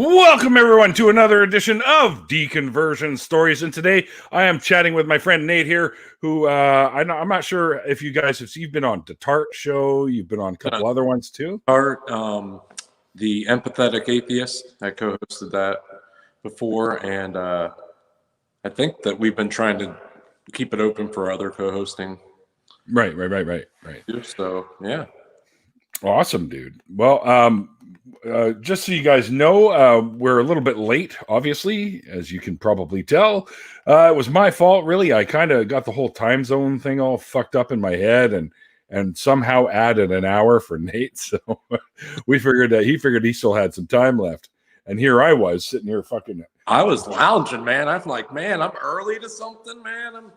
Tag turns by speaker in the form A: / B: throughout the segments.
A: Welcome, everyone, to another edition of Deconversion Stories. And today I am chatting with my friend Nate here, who I'm not sure if you guys have seen. You've been on the Tart Show. You've been on a couple other ones, too.
B: Tart, the Empathetic Atheist. I co-hosted that before. And I think that we've been trying to keep it open for other co-hosting.
A: Right.
B: So, yeah.
A: Awesome, dude. Well, just so you guys know, we're a little bit late, obviously, as you can probably tell. It was my fault, really. I kind of got the whole time zone thing all fucked up in my head and somehow added an hour for Nate. So we figured that he figured he still had some time left. And here I was sitting here fucking.
B: I was lounging, man. I'm like, man, I'm early to something, man. I'm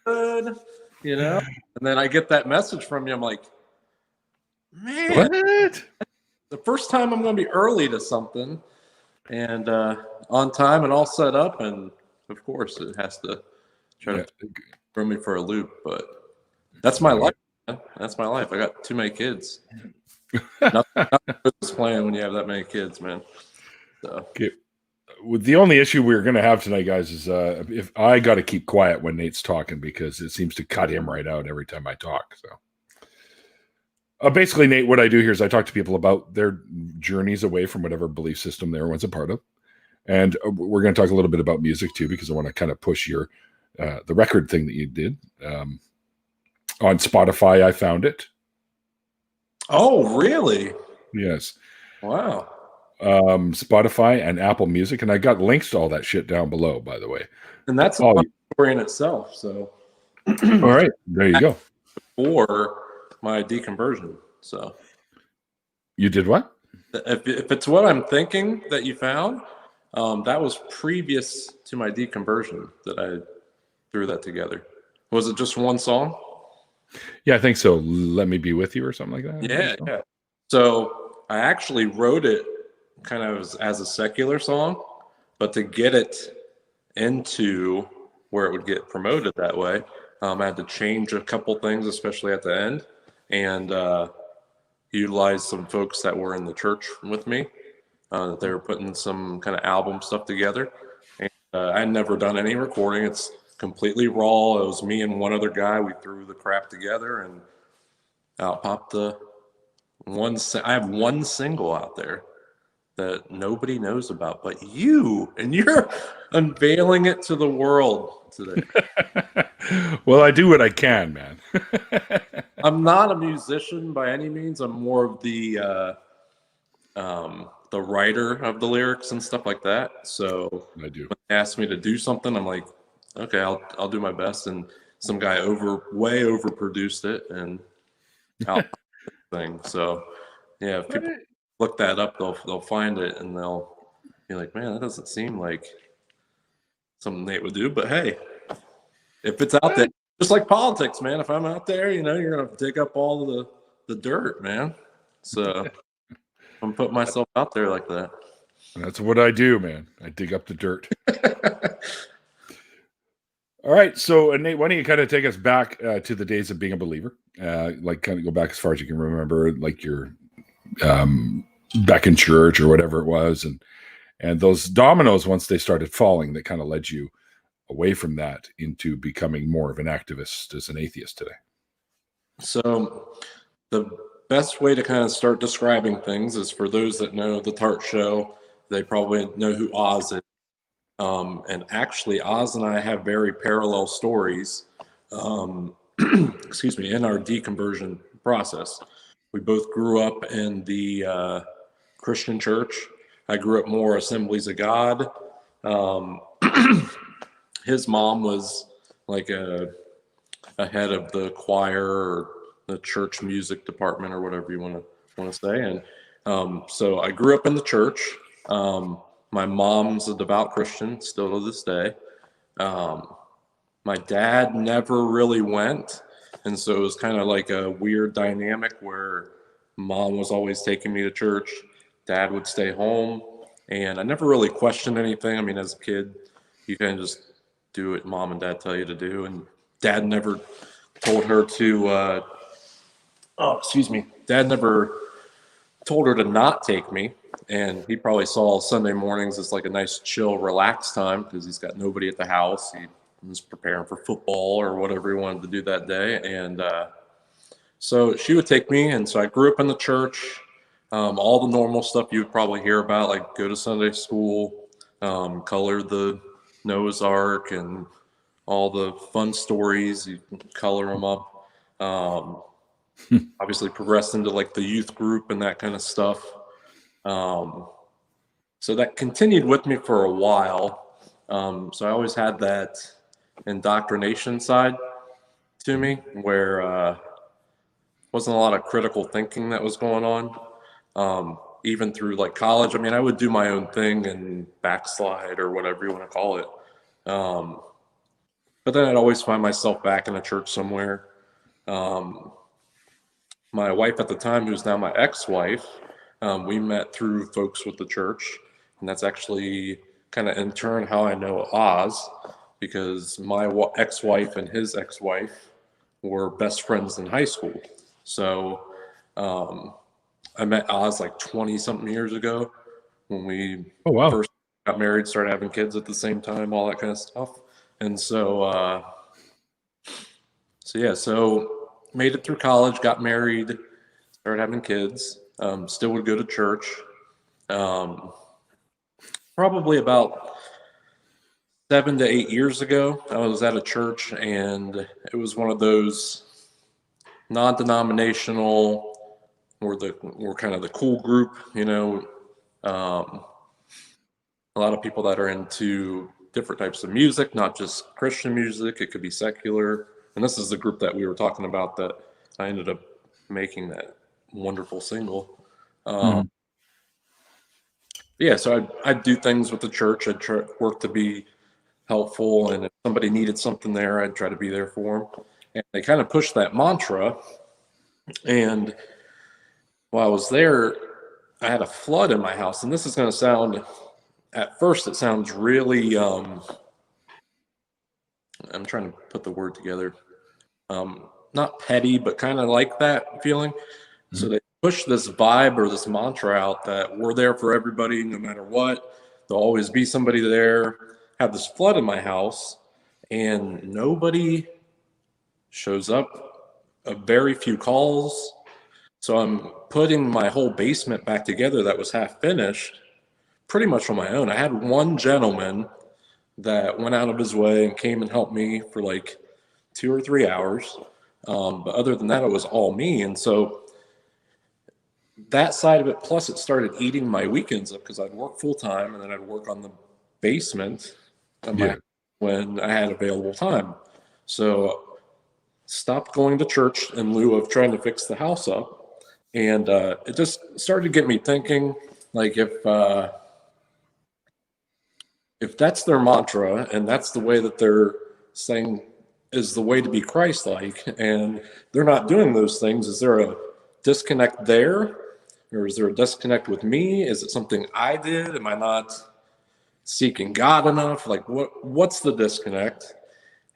B: good, you know? And then I get that message from you. I'm like, man,
A: what?
B: The first time I'm going to be early to something and on time and all set up. And of course, it has to try to throw me for a loop. But that's my life, man. That's my life. I got too many kids. Nothing is playing when you have that many kids, man. So.
A: Okay. The only issue we're going to have tonight, guys, is if I got to keep quiet when Nate's talking because it seems to cut him right out every time I talk. So. Basically, Nate, what I do here is I talk to people about their journeys away from whatever belief system they were once a part of. And we're going to talk a little bit about music, too, because I want to kind of push your the record thing that you did. On Spotify, I found it.
B: Oh, really?
A: Yes.
B: Wow.
A: Spotify and Apple Music. And I got links to all that shit down below, by the way.
B: And that's a story in itself. So,
A: all right. There you go.
B: Or my deconversion. So
A: you did what?
B: If it's what I'm thinking that you found, that was previous to my deconversion that I threw that together. Was it just one song?
A: Yeah, I think so. Let Me Be With You or something like that.
B: Yeah. So I actually wrote it kind of as a secular song, but to get it into where it would get promoted that way, I had to change a couple things, especially at the end. And utilized some folks that were in the church with me. They were putting some kind of album stuff together. And I had never done any recording. It's completely raw. It was me and one other guy. We threw the crap together and out popped the one. I have one single out there that nobody knows about but you. And you're unveiling it to the world today.
A: Well, I do what I can, man.
B: I'm not a musician by any means. I'm more of the writer of the lyrics and stuff like that. So
A: I do.
B: When they ask me to do something, I'm like, okay, I'll do my best. And some guy way overproduced it and thing. So yeah, if people look that up, they'll find it and they'll be like, man, that doesn't seem like something Nate would do. But hey, if it's out there, just like politics, man. If I'm out there, you're gonna dig up all the dirt, man. So I'm putting myself out there like that.
A: That's what I do, man. I dig up the dirt. All right, so Nate, why don't you kind of take us back to the days of being a believer? Like kind of go back as far as you can remember, like you're back in church or whatever it was, and those dominoes once they started falling, that kind of led you away from that into becoming more of an activist as an atheist today.
B: So the best way to kind of start describing things is for those that know the Tart Show, they probably know who Oz is. And actually Oz and I have very parallel stories, excuse me, in our deconversion process. We both grew up in the Christian church. I grew up more Assemblies of God. His mom was like a head of the choir or the church music department or whatever you want to say. And so I grew up in the church. My mom's a devout Christian still to this day. My dad never really went. And so it was kind of like a weird dynamic where mom was always taking me to church. Dad would stay home. And I never really questioned anything. I mean, as a kid, you kind of just do what mom and dad tell you to do. And dad never told her to, Dad never told her to not take me. And he probably saw Sunday mornings as like a nice, chill, relaxed time because he's got nobody at the house. He was preparing for football or whatever he wanted to do that day. And so she would take me. And so I grew up in the church, all the normal stuff you would probably hear about, like go to Sunday school, color the Noah's Ark, and all the fun stories. You can color them up. Obviously progressed into like the youth group and that kind of stuff. So that continued with me for a while. So I always had that indoctrination side to me where wasn't a lot of critical thinking that was going on. Even through like college, I mean, I would do my own thing and backslide or whatever you want to call it. But then I'd always find myself back in a church somewhere. My wife at the time, who's now my ex-wife, we met through folks with the church. And that's actually kind of in turn how I know Oz, because my ex-wife and his ex-wife were best friends in high school. So I met Oz like 20-something years ago when we first got married, started having kids at the same time, all that kind of stuff. And so, so made it through college, got married, started having kids, still would go to church. Probably about 7 to 8 years ago, I was at a church, and it was one of those non-denominational, we're kind of the cool group, you know. A lot of people that are into different types of music, not just Christian music. It could be secular. And this is the group that we were talking about that I ended up making that wonderful single. Yeah, so I'd do things with the church. I'd try work to be helpful, and if somebody needed something there, I'd try to be there for them. And they kind of pushed that mantra. And while I was there, I had a flood in my house. And this is going to sound, at first, it sounds really, I'm trying to put the word together. Not petty, but kind of like that feeling. So they push this vibe or this mantra out that we're there for everybody, no matter what. There'll always be somebody there. Have this flood in my house, and nobody shows up. Very few calls. So I'm putting my whole basement back together that was half finished, pretty much on my own. I had one gentleman that went out of his way and came and helped me for like 2 or 3 hours. But other than that, it was all me. And so that side of it, plus it started eating my weekends up because I'd work full time and then I'd work on the basement when I had available time. So stopped going to church in lieu of trying to fix the house up. And it just started to get me thinking, like, if that's their mantra and that's the way that they're saying is the way to be Christ-like, and they're not doing those things, is there a disconnect there? Or is there a disconnect with me? Is it something I did? Am I not seeking God enough? Like, what's the disconnect?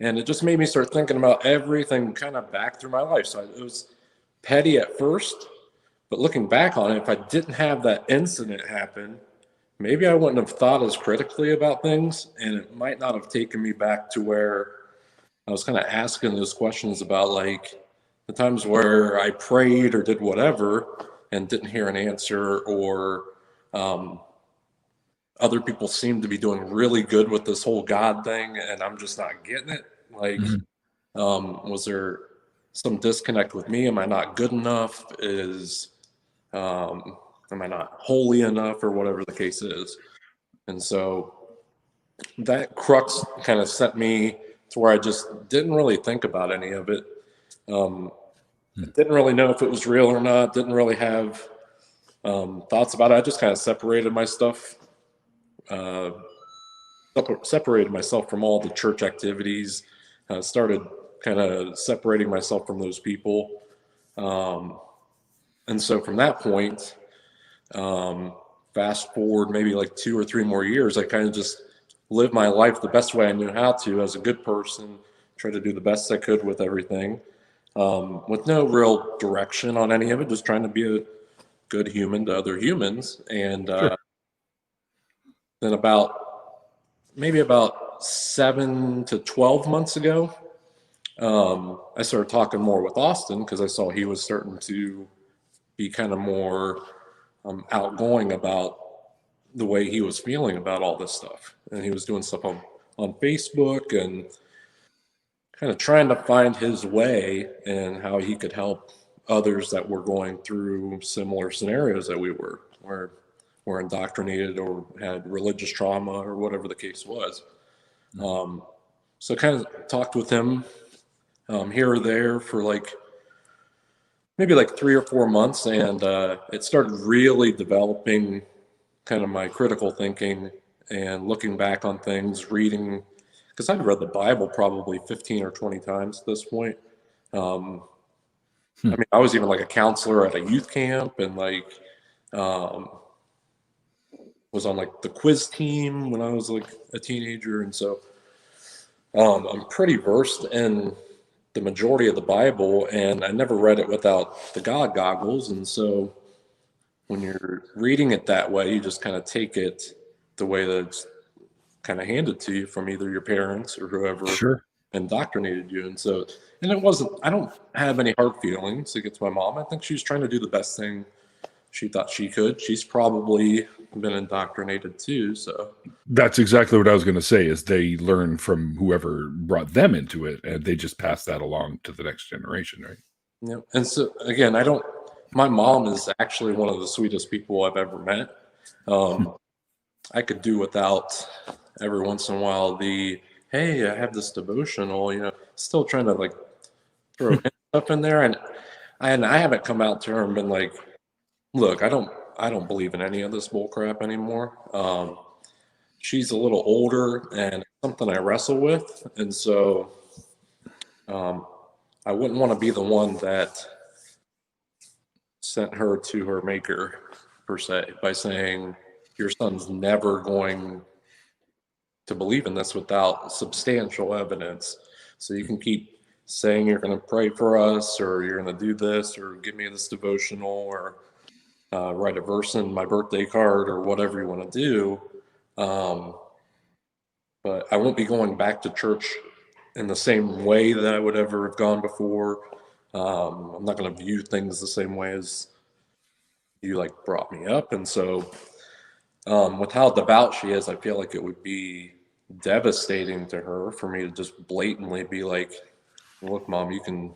B: And it just made me start thinking about everything kind of back through my life. So it was petty at first, but looking back on it, if I didn't have that incident happen, maybe I wouldn't have thought as critically about things, and it might not have taken me back to where I was kind of asking those questions about, like, the times where I prayed or did whatever and didn't hear an answer, or other people seem to be doing really good with this whole God thing, and I'm just not getting it. Like, was there some disconnect with me? Am I not good enough? Am I not holy enough, or whatever the case is? And so that crux kind of sent me to where I just didn't really think about any of it. Didn't really know if it was real or not. Didn't really have thoughts about it. I just kind of separated my stuff. Separated myself from all the church activities. Started kind of separating myself from those people. And so from that point, fast forward maybe like 2 or 3 more years, I kind of just lived my life the best way I knew how to, as a good person, try to do the best I could with everything, with no real direction on any of it, just trying to be good human to other humans. And
A: Sure.
B: then maybe about 7 to 12 months ago, I started talking more with Austin because I saw he was starting to be kind of more outgoing about the way he was feeling about all this stuff. And he was doing stuff on Facebook and kind of trying to find his way and how he could help others that were going through similar scenarios that we were indoctrinated or had religious trauma or whatever the case was. So kind of talked with him here or there for maybe 3 or 4 months, and it started really developing kind of my critical thinking and looking back on things, reading, because I'd read the Bible probably 15 or 20 times at this point. I mean, I was even a counselor at a youth camp, and was on the quiz team when I was a teenager, and so I'm pretty versed in the majority of the Bible, and I never read it without the God goggles. And so when you're reading it that way, you just kind of take it the way that it's kind of handed to you from either your parents or whoever
A: Sure.
B: indoctrinated you. And so, and it wasn't, I don't have any hard feelings against my mom. I think she was trying to do the best thing she thought she could. She's probably been indoctrinated too. So
A: That's exactly what I was going to say, is they learn from whoever brought them into it, and they just pass that along to the next generation, right?
B: yeah. And so again, my mom is actually one of the sweetest people I've ever met. I could do without every once in a while hey, I have this devotional, still trying to throw stuff in there. And I haven't come out to her and been like, look, I don't believe in any of this bull crap anymore. She's a little older, and it's something I wrestle with. And so I wouldn't want to be the one that sent her to her maker, per se, by saying, your son's never going to believe in this without substantial evidence. So you can keep saying you're going to pray for us, or you're going to do this, or give me this devotional, or write a verse in my birthday card, or whatever you want to do. But I won't be going back to church in the same way that I would ever have gone before. I'm not going to view things the same way as you brought me up. And so with how devout she is, I feel like it would be devastating to her for me to just blatantly be like, look, Mom, you can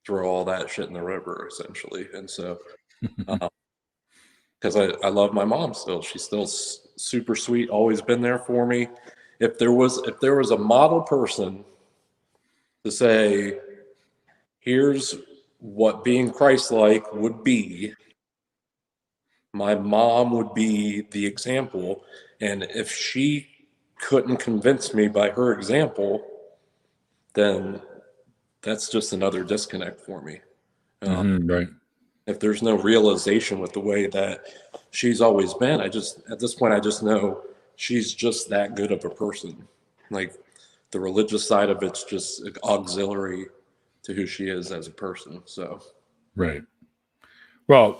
B: throw all that shit in the river, essentially. And so because I love my mom still. She's still super sweet, always been there for me. If there was a model person to say, here's what being Christ-like would be, my mom would be the example. And if she couldn't convince me by her example, then that's just another disconnect for me.
A: Right.
B: If there's no realization with the way that she's always been, at this point, I just know she's just that good of a person. The religious side of it's just auxiliary to who she is as a person. So,
A: Right. Well,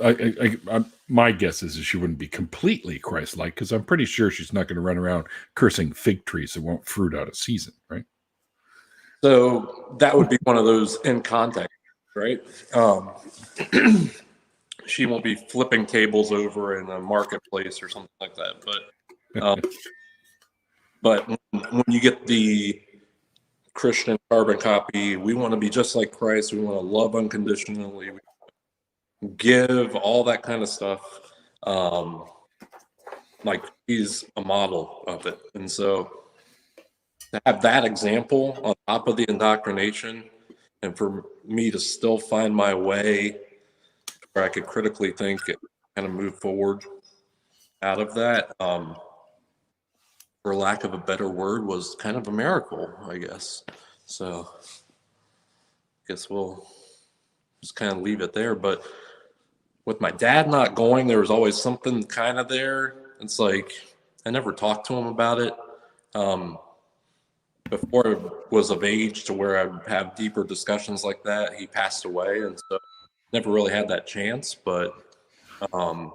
A: my guess is that she wouldn't be completely Christ-like, because I'm pretty sure she's not going to run around cursing fig trees that won't fruit out of season, right?
B: So that would be one of those in context, right? She won't be flipping tables over in a marketplace or something like that. But when you get the Christian carbon copy, we want to be just like Christ. We want to love unconditionally, give all that kind of stuff. He's a model of it. And so to have that example on top of the indoctrination, and for me to still find my way where I could critically think and kind of move forward out of that, for lack of a better word, was kind of a miracle, I guess. So I guess we'll just kind of leave it there. But with my dad not going, there was always something kind of there. It's I never talked to him about it. Before I was of age to where I'd have deeper discussions like that, he passed away, and so never really had that chance. But Um,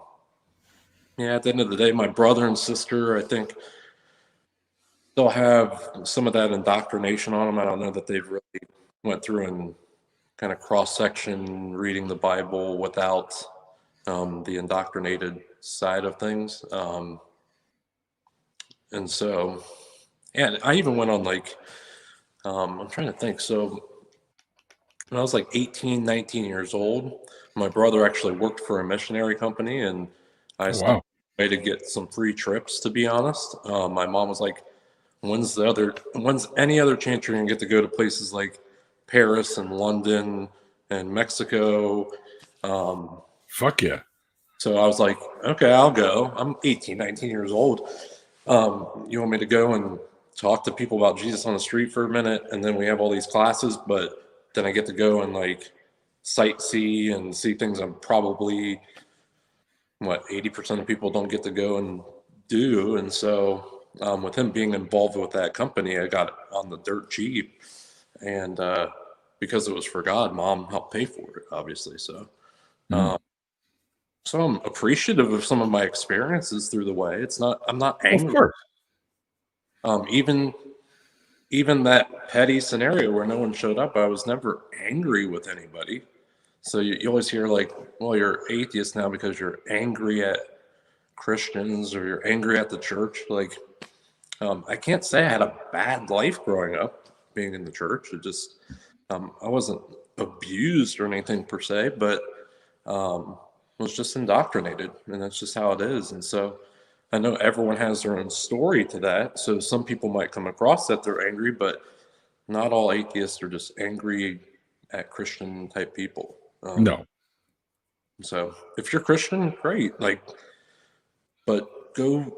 B: yeah, at the end of the day, my brother and sister, I think, still have some of that indoctrination on them. I don't know that they've really went through and kind of cross-section reading the Bible without the indoctrinated side of things. And so, yeah, I even went on like, I'm trying to think. So when I was like 18, 19 years old, my brother actually worked for a missionary company, and I
A: Oh,
B: stopped
A: wow.
B: by to get some free trips, to be honest. My mom was like, when's any other chance you're gonna get to go to places like Paris and London and Mexico?
A: Fuck yeah.
B: So I was like, okay, I'll go. I'm 18, 19 years old. You want me to go and talk to people about Jesus on the street for a minute, and then we have all these classes, but then I get to go and like sightsee and see things I'm probably 80% of people don't get to go and do. And so with him being involved with that company, I got on the dirt cheap, and because it was for God, Mom helped pay for it, obviously. So.
A: Mm.
B: So I'm appreciative of some of my experiences through the way. I'm not
A: Of
B: angry.
A: course.
B: Even that petty scenario where no one showed up, I was never angry with anybody. So you always hear like, well, you're atheist now because you're angry at Christians or you're angry at the church. Like, I can't say I had a bad life growing up being in the church. It just, I wasn't abused or anything per se, but was just indoctrinated, and that's just how it is. And so I know everyone has their own story to that. So some people might come across that they're angry, but not all atheists are just angry at Christian type people.
A: No.
B: So if you're Christian, great. Like, but go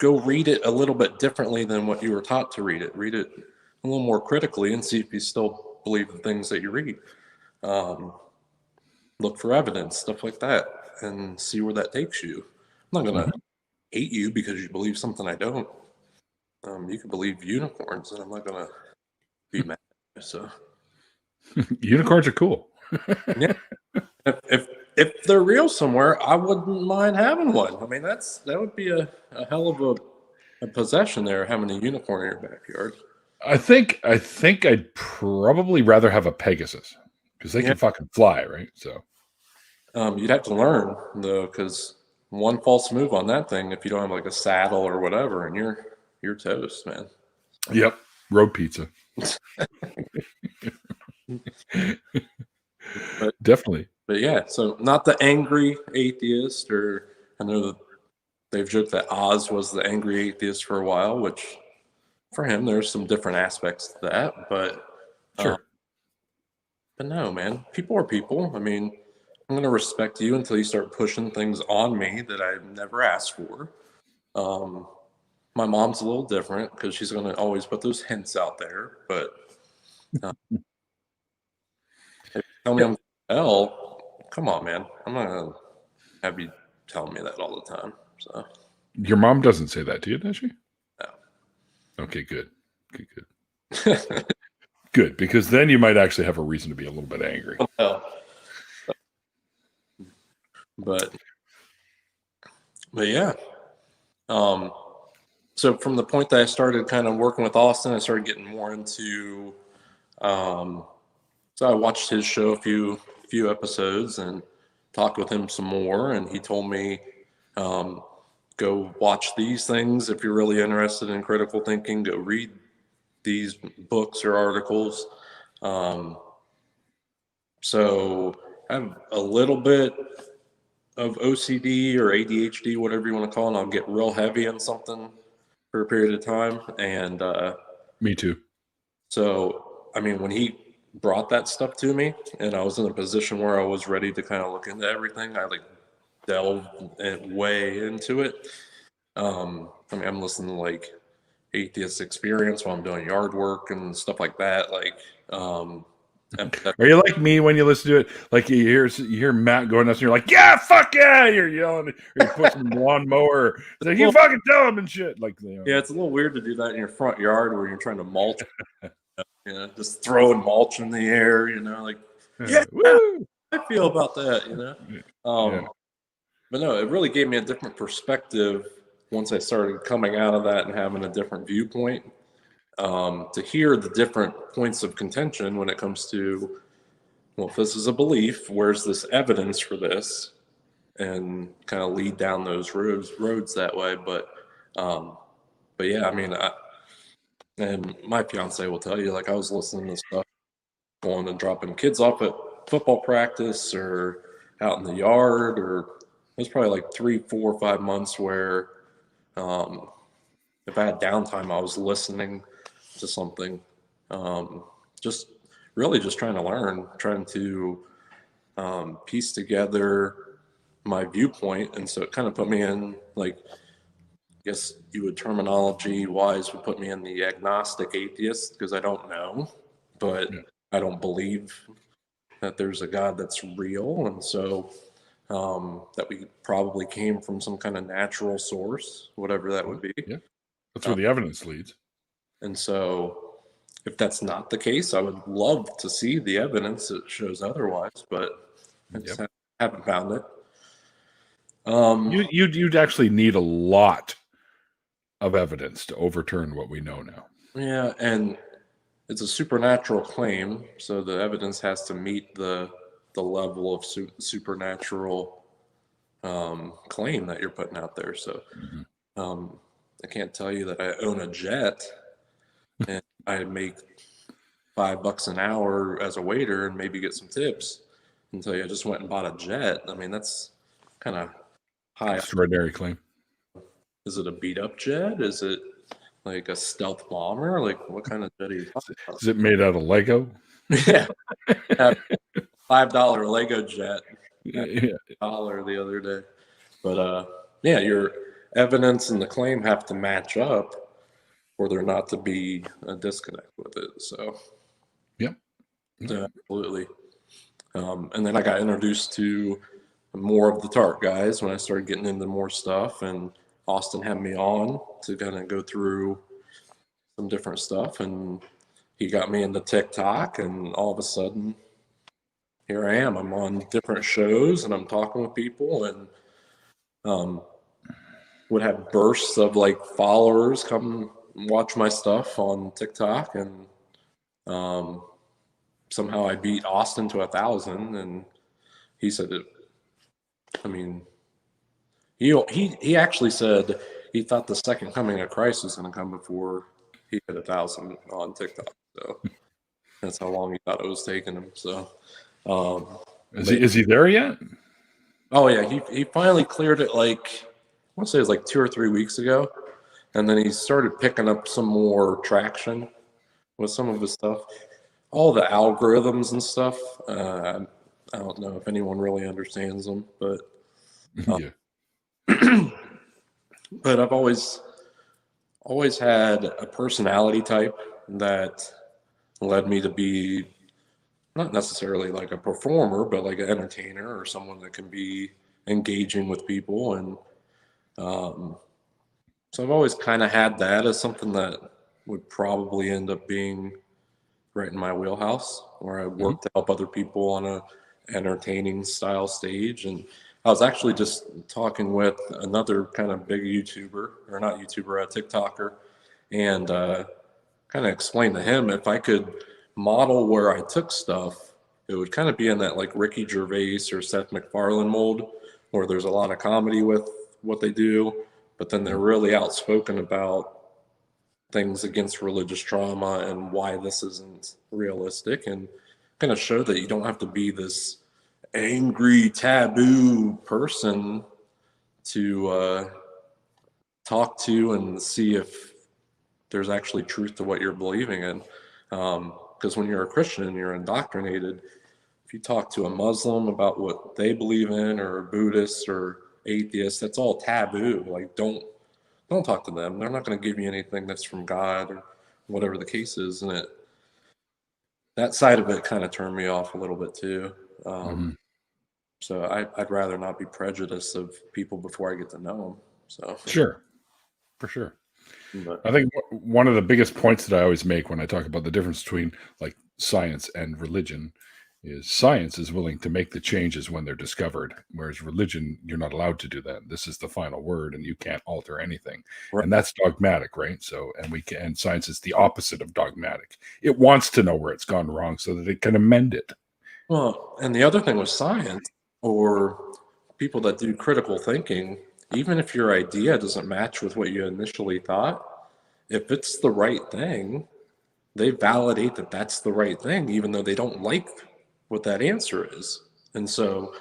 B: read it a little bit differently than what you were taught to read it. Read it a little more critically and see if you still believe the things that you read. Look for evidence, stuff like that, and see where that takes you. I'm not gonna
A: Mhm.
B: hate you because you believe something I don't. You can believe unicorns, and I'm not gonna be mad. So
A: Unicorns are cool.
B: yeah, if they're real somewhere, I wouldn't mind having one. I mean, that would be a hell of a possession there, having a unicorn in your backyard.
A: I think I'd probably rather have a Pegasus because they
B: Yeah,
A: can fucking fly, right? So
B: you'd have to learn though, because one false move on that thing, if you don't have like a saddle or whatever, and you're toast, man.
A: yep, road pizza.
B: But
A: Definitely.
B: But yeah, so not the angry atheist, or I know that they've joked that Oz was the angry atheist for a while, which for him there's some different aspects to that. Um,
A: Sure.
B: but no, man, people are people. I mean, I'm gonna respect you until you start pushing things on me that I never asked for. Um, my mom's a little different because she's gonna always put those hints out there. But uh, if you tell me
A: Yeah.
B: I'm L, come on, man, I'm not gonna have you telling me that all the time. So.
A: Your mom doesn't say that to you, does she?
B: No.
A: Okay, good. Good, because then you might actually have a reason to be a little bit angry.
B: No. But yeah. Um, so from the point that I started kind of working with Austin, I started getting more into. So I watched his show a few episodes and talked with him some more, and he told me, go watch these things if you're really interested in critical thinking. Go read these books or articles. Um, so I have a little bit of OCD or ADHD, whatever you want to call it. I'll get real heavy on something for a period of time. And
A: Me too.
B: so, I mean, when he brought that stuff to me and I was in a position where I was ready to kind of look into everything, I like delved way into it. I mean, I'm listening to like Atheist Experience while I'm doing yard work and stuff like that. Like,
A: Are you like me when you listen to it? Like you hear Matt going nuts, and you're like, "Yeah, fuck yeah!" You're yelling, or you're pushing the lawnmower. It's like you fucking tell him and shit. Like,
B: yeah, it's a little weird to do that in your front yard where you're trying to mulch, just throwing mulch in the air, like, yeah,
A: woo,
B: I feel about that,
A: yeah,
B: Um, But no, it really gave me a different perspective once I started coming out of that and having a different viewpoint. To hear the different points of contention when it comes to, well, if this is a belief, where's this evidence for this? And kind of lead down those roads that way. But yeah, I mean, and my fiance will tell you, like, I was listening to stuff going and dropping kids off at football practice or out in the yard, or it was probably like 3, 4, 5 months where if I had downtime, I was listening to something, just really just trying to learn, trying to piece together my viewpoint. And so it kind of put me in, like, I guess you would terminology wise would put me in the agnostic atheist, because I don't know, but
A: Yeah.
B: I don't believe that there's a God that's real. And so that we probably came from some kind of natural source, whatever that would be.
A: Yeah. That's where the evidence leads.
B: And so if that's not the case, I would love to see the evidence that shows otherwise, but I just haven't found it.
A: You'd actually need a lot of evidence to overturn what we know now.
B: Yeah, and it's a supernatural claim, so the evidence has to meet the level of supernatural claim that you're putting out there. So I can't tell you that I own a jet and I make $5 an hour as a waiter and maybe get some tips and tell you I just went and bought a jet. I mean, that's kind of high.
A: Extraordinary claim.
B: Is it a beat up jet? Is it like a stealth bomber? Like, what kind of jet are you talking about?
A: Is it made out of Lego?
B: Yeah. $5 Lego jet.
A: Yeah.
B: Dollar the other day. But yeah, your evidence and the claim have to match up for there not to be a disconnect with it. So
A: Yep.
B: Absolutely. And then I got introduced to more of the Tart guys when I started getting into more stuff, and Austin had me on to kind of go through some different stuff, and he got me into TikTok, and all of a sudden here I am. I'm on different shows and I'm talking with people, and would have bursts of like followers come watch my stuff on TikTok, and somehow I beat Austin to 1,000, and he said it. I mean, he actually said he thought the second coming of Christ was going to come before he hit 1,000 on TikTok. So that's how long he thought it was taking him. So
A: is he there yet?
B: Oh yeah, he finally cleared it, like, I want to say it was like 2 or 3 weeks ago, and then he started picking up some more traction with some of his stuff. All the algorithms and stuff, I don't know if anyone really understands them, but
A: Yeah.
B: but I've always had a personality type that led me to be not necessarily like a performer, but like an entertainer or someone that can be engaging with people. And so I've always kind of had that as something that would probably end up being right in my wheelhouse, where I work to help other people on a entertaining style stage. And I was actually just talking with another kind of big YouTuber, or not YouTuber, a TikToker, and kind of explained to him if I could model where I took stuff, it would kind of be in that like Ricky Gervais or Seth MacFarlane mold, where there's a lot of comedy with what they do, but then they're really outspoken about things against religious trauma and why this isn't realistic, and kind of show that you don't have to be this angry, taboo person to talk to and see if there's actually truth to what you're believing in. Because when you're a Christian and you're indoctrinated, if you talk to a Muslim about what they believe in, or a Buddhist or atheist, that's all taboo. Like, don't talk to them. They're not going to give you anything that's from God or whatever the case is. And that side of it kind of turned me off a little bit too. So I'd rather not be prejudiced of people before I get to know them. So
A: Sure, for sure.
B: But
A: I think one of the biggest points that I always make when I talk about the difference between like science and religion is science is willing to make the changes when they're discovered, whereas religion, you're not allowed to do that. This is the final word, and you can't alter anything.
B: Right.
A: And that's dogmatic, right? So, and science is the opposite of dogmatic. It wants to know where it's gone wrong so that it can amend it.
B: Well, and the other thing with science or people that do critical thinking, even if your idea doesn't match with what you initially thought, if it's the right thing, they validate that that's the right thing, even though they don't like what that answer is. And so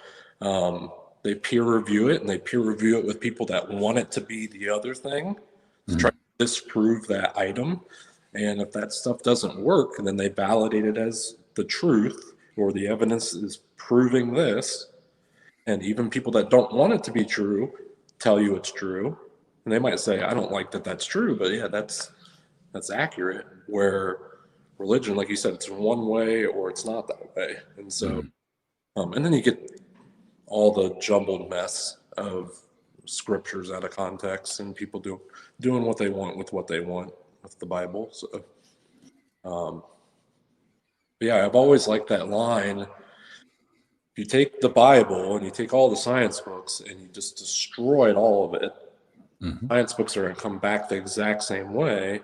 B: they peer review it, and they peer review it with people that want it to be the other thing to try to disprove that item. And if that stuff doesn't work, then they validate it as the truth, or the evidence is proving this. And even people that don't want it to be true tell you it's true. And they might say, I don't like that that's true, but yeah, that's accurate. Where religion, like you said, it's one way or it's not that way. And so, and then you get all the jumbled mess of scriptures out of context and people doing what they want with what they want with the Bible. So, yeah, I've always liked that line. If you take the Bible and you take all the science books and you just destroyed all of it, science books are going to come back the exact same way,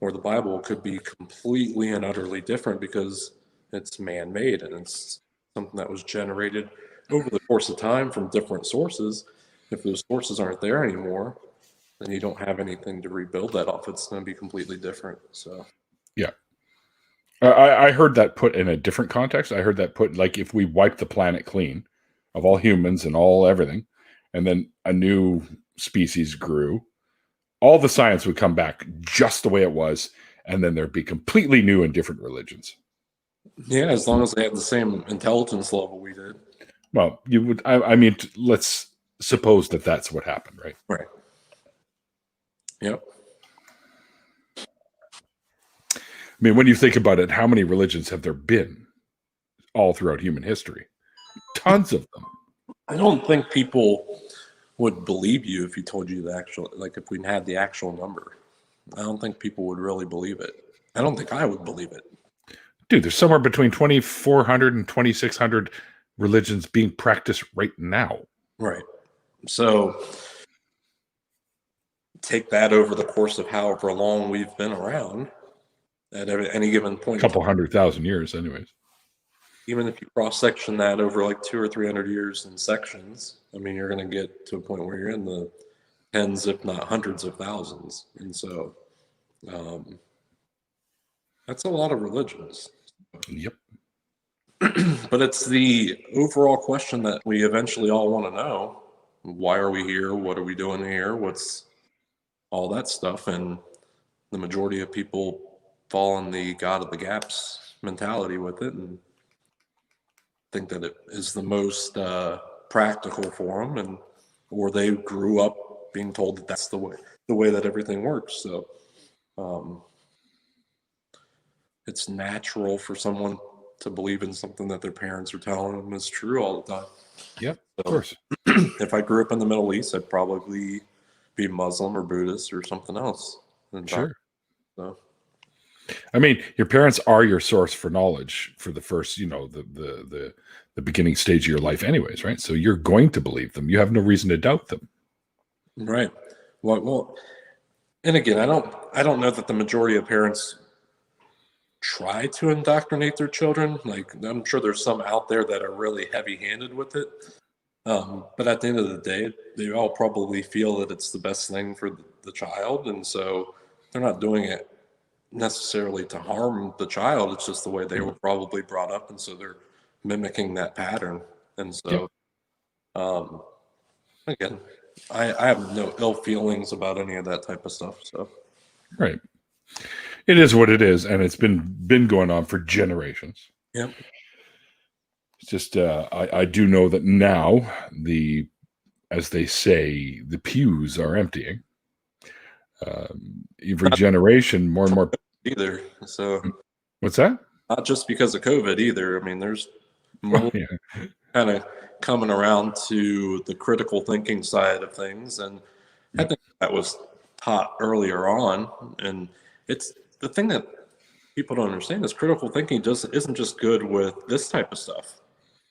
B: or the Bible could be completely and utterly different because it's man-made and it's something that was generated over the course of time from different sources. If those sources aren't there anymore, then you don't have anything to rebuild that off. It's going to be completely different. So,
A: yeah. I heard that put in a different context. I heard that put like if we wipe the planet clean of all humans and all everything, and then a new species grew, all the science would come back just the way it was, and then there'd be completely new and different religions.
B: Yeah, as long as they had the same intelligence level we did.
A: Well, you would. I mean, let's suppose that that's what happened, right?
B: Right. Yep.
A: I mean, when you think about it, how many religions have there been all throughout human history? Tons of them.
B: I don't think people would believe you if you told you the actual, like if we had the actual number. I don't think people would really believe it. I don't think I would believe it.
A: Dude, there's somewhere between 2,400 and 2,600 religions being practiced right now.
B: Right. So take that over the course of however long we've been around at any given point.
A: A couple 100,000 years, anyways.
B: Even if you cross-section that over like 200 or 300 years in sections, I mean, you're going to get to a point where you're in the tens, if not hundreds of thousands. And so that's a lot of religions.
A: Yep.
B: But it's the overall question that we eventually all want to know. Why are we here? What are we doing here? What's all that stuff? And the majority of people fall in the God of the gaps mentality with it and think that it is the most practical for them, and or they grew up being told that that's the way that everything works. So it's natural for someone to believe in something that their parents are telling them is true all the time.
A: Yep, of course.
B: If I grew up in the Middle East, I'd probably be Muslim or Buddhist or something else.
A: Sure.
B: So.
A: I mean, your parents are your source for knowledge for the first, the beginning stage of your life anyways, right? So you're going to believe them. You have no reason to doubt them.
B: Right. Well, and again, I don't know that the majority of parents try to indoctrinate their children. Like, I'm sure there's some out there that are really heavy-handed with it. But at the end of the day, they all probably feel that it's the best thing for the child. And so they're not doing it necessarily to harm the child. It's just the way they were probably brought up. And so they're mimicking that pattern. And so, again, I have no ill feelings about any of that type of stuff. So,
A: right. It is what it is. And it's been going on for generations.
B: Yep.
A: It's just, I do know that now as they say, the pews are emptying. Every generation, more and more.
B: Either. So,
A: what's that?
B: Not just because of COVID either. I mean, there's more kind of coming around to the critical thinking side of things. And I think that was taught earlier on. And it's the thing that people don't understand is critical thinking isn't just good with this type of stuff.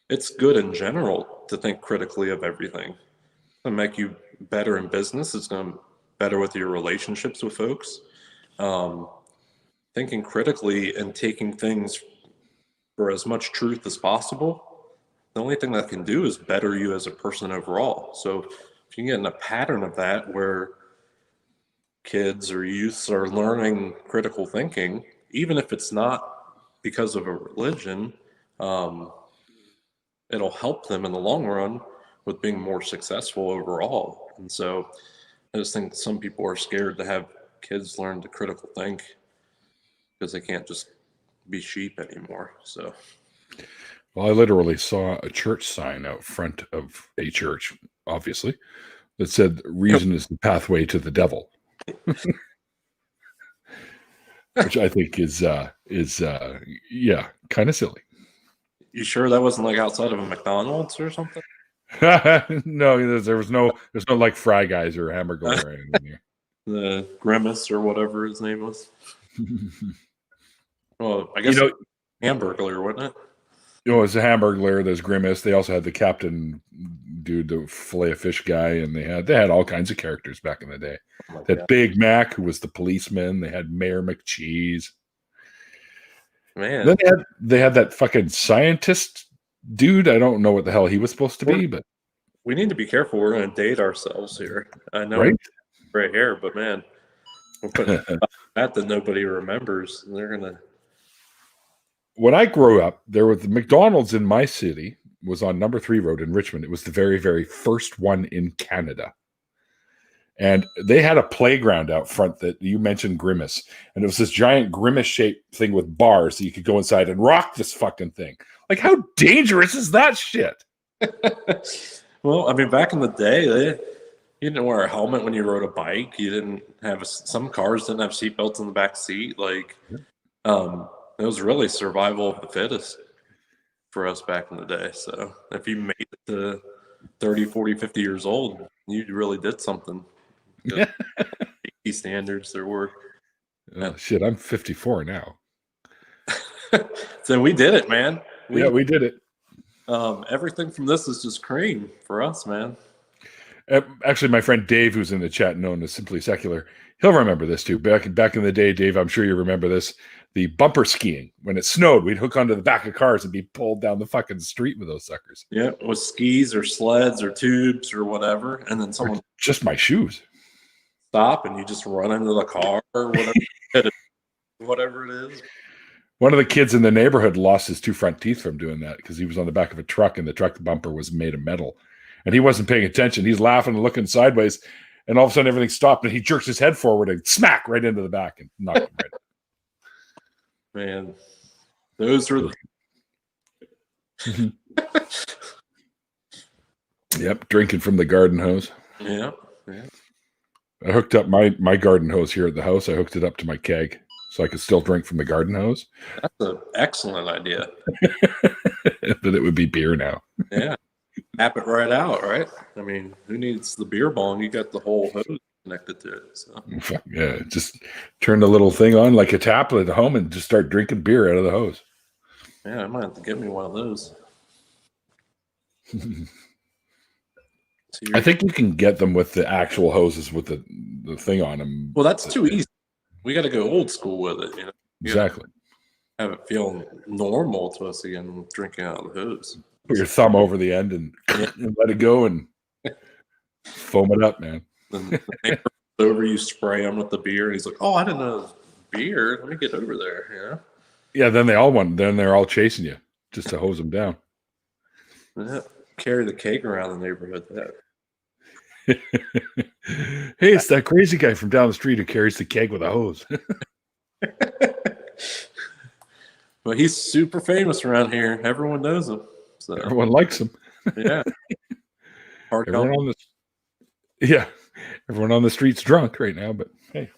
B: It's good in general to think critically of everything. It's going to make you better in business. It's going to better with your relationships with folks. Thinking critically and taking things for as much truth as possible, the only thing that can do is better you as a person overall. So if you get in a pattern of that where kids or youths are learning critical thinking, even if it's not because of a religion, it'll help them in the long run with being more successful overall. And so I just think some people are scared to have kids learn to critical think because they can't just be sheep anymore. So,
A: well, I literally saw a church sign out front of a church, obviously, that said reason is the pathway to the devil. Which I think is yeah, kind of silly.
B: You sure that wasn't like outside of a McDonald's or something?
A: No, there's no like Fry Guys or Hamburger or anything here.
B: The Grimace or whatever his name was. Well, I guess Hamburglar, wasn't it?
A: It was a Hamburglar. There's Grimace. They also had the Captain dude, the fillet of fish guy, and they had all kinds of characters back in the day. That Big Mac, who was the policeman. They had Mayor McCheese.
B: Man,
A: then they had that fucking scientist dude. I don't know what the hell he was supposed to be, but
B: we need to be careful. We're going to date ourselves here. I know,
A: right?
B: Gray hair, but man, we're putting that nobody remembers. And they're gonna.
A: When I grew up, there was the McDonald's in my city was on Number 3 Road in Richmond. It was the very, very first one in Canada. And they had a playground out front that you mentioned, Grimace. And it was this giant Grimace-shaped thing with bars that you could go inside and rock this fucking thing. Like, how dangerous is that shit?
B: Well, I mean, back in the day, you didn't wear a helmet when you rode a bike. You didn't have some cars didn't have seatbelts in the back seat. Like, it was really survival of the fittest for us back in the day. So if you made it to 30, 40, 50 years old, you really did something. Safety standards there were.
A: Shit, I'm 54 now.
B: So we did it, man.
A: We did it.
B: Everything from this is just cream for us, man.
A: Actually, my friend Dave, who's in the chat, known as Simply Secular, he'll remember this too. Back in the day, Dave, I'm sure you remember this. The bumper skiing. When it snowed, we'd hook onto the back of cars and be pulled down the fucking street with those suckers.
B: Yeah, with skis or sleds or tubes or whatever, and then someone
A: just my shoes
B: stop and you just run into the car or whatever it is.
A: One of the kids in the neighborhood lost his 2 front teeth from doing that because he was on the back of a truck and the truck bumper was made of metal. And he wasn't paying attention. He's laughing and looking sideways. And all of a sudden, everything stopped, and he jerks his head forward and smack right into the back and knocked him right.
B: Man, those are
A: Yep, drinking from the garden hose.
B: Yeah.
A: I hooked up my garden hose here at the house. I hooked it up to my keg so I could still drink from the garden hose.
B: That's an excellent idea.
A: But it would be beer now.
B: Yeah. Tap it right out, right? I mean, who needs the beer bong? You got the whole hose connected to it. So.
A: Yeah, just turn the little thing on like a tap at home and just start drinking beer out of the hose.
B: Yeah, I might have to get me one of those.
A: I think you can get them with the actual hoses with the thing on them.
B: Well, that's too easy. We got to go old school with it. You know?
A: Exactly.
B: Have it feel normal to us again, drinking out of the hose.
A: Put your thumb over the end and let it go and foam it up, man.
B: Then over, you spray him with the beer, and he's like, "Oh, I didn't know it was beer. Let me get over there." Yeah.
A: Yeah. Then they're all chasing you just to hose them down.
B: Yeah. Carry the keg around the neighborhood.
A: Hey, it's that crazy guy from down the street who carries the keg with a hose.
B: Well, he's super famous around here. Everyone knows him. So.
A: Everyone likes him.
B: Yeah.
A: Everyone on the street's drunk right now, but hey.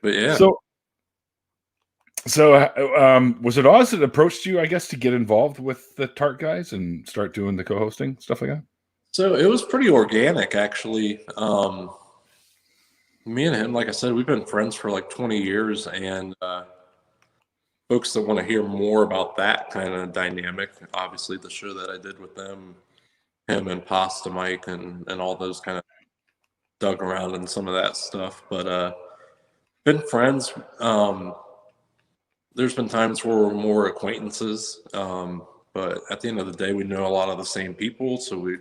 B: But yeah.
A: So was it Oz that approached you, I guess, to get involved with the Tart guys and start doing the co-hosting, stuff like that?
B: So it was pretty organic, actually. Me and him, like I said, we've been friends for like 20 years, and folks that want to hear more about that kind of dynamic, obviously the show that I did with them, him and Pasta Mike and all those kind of dug around in some of that stuff. But been friends. There's been times where we're more acquaintances, but at the end of the day, we know a lot of the same people, so we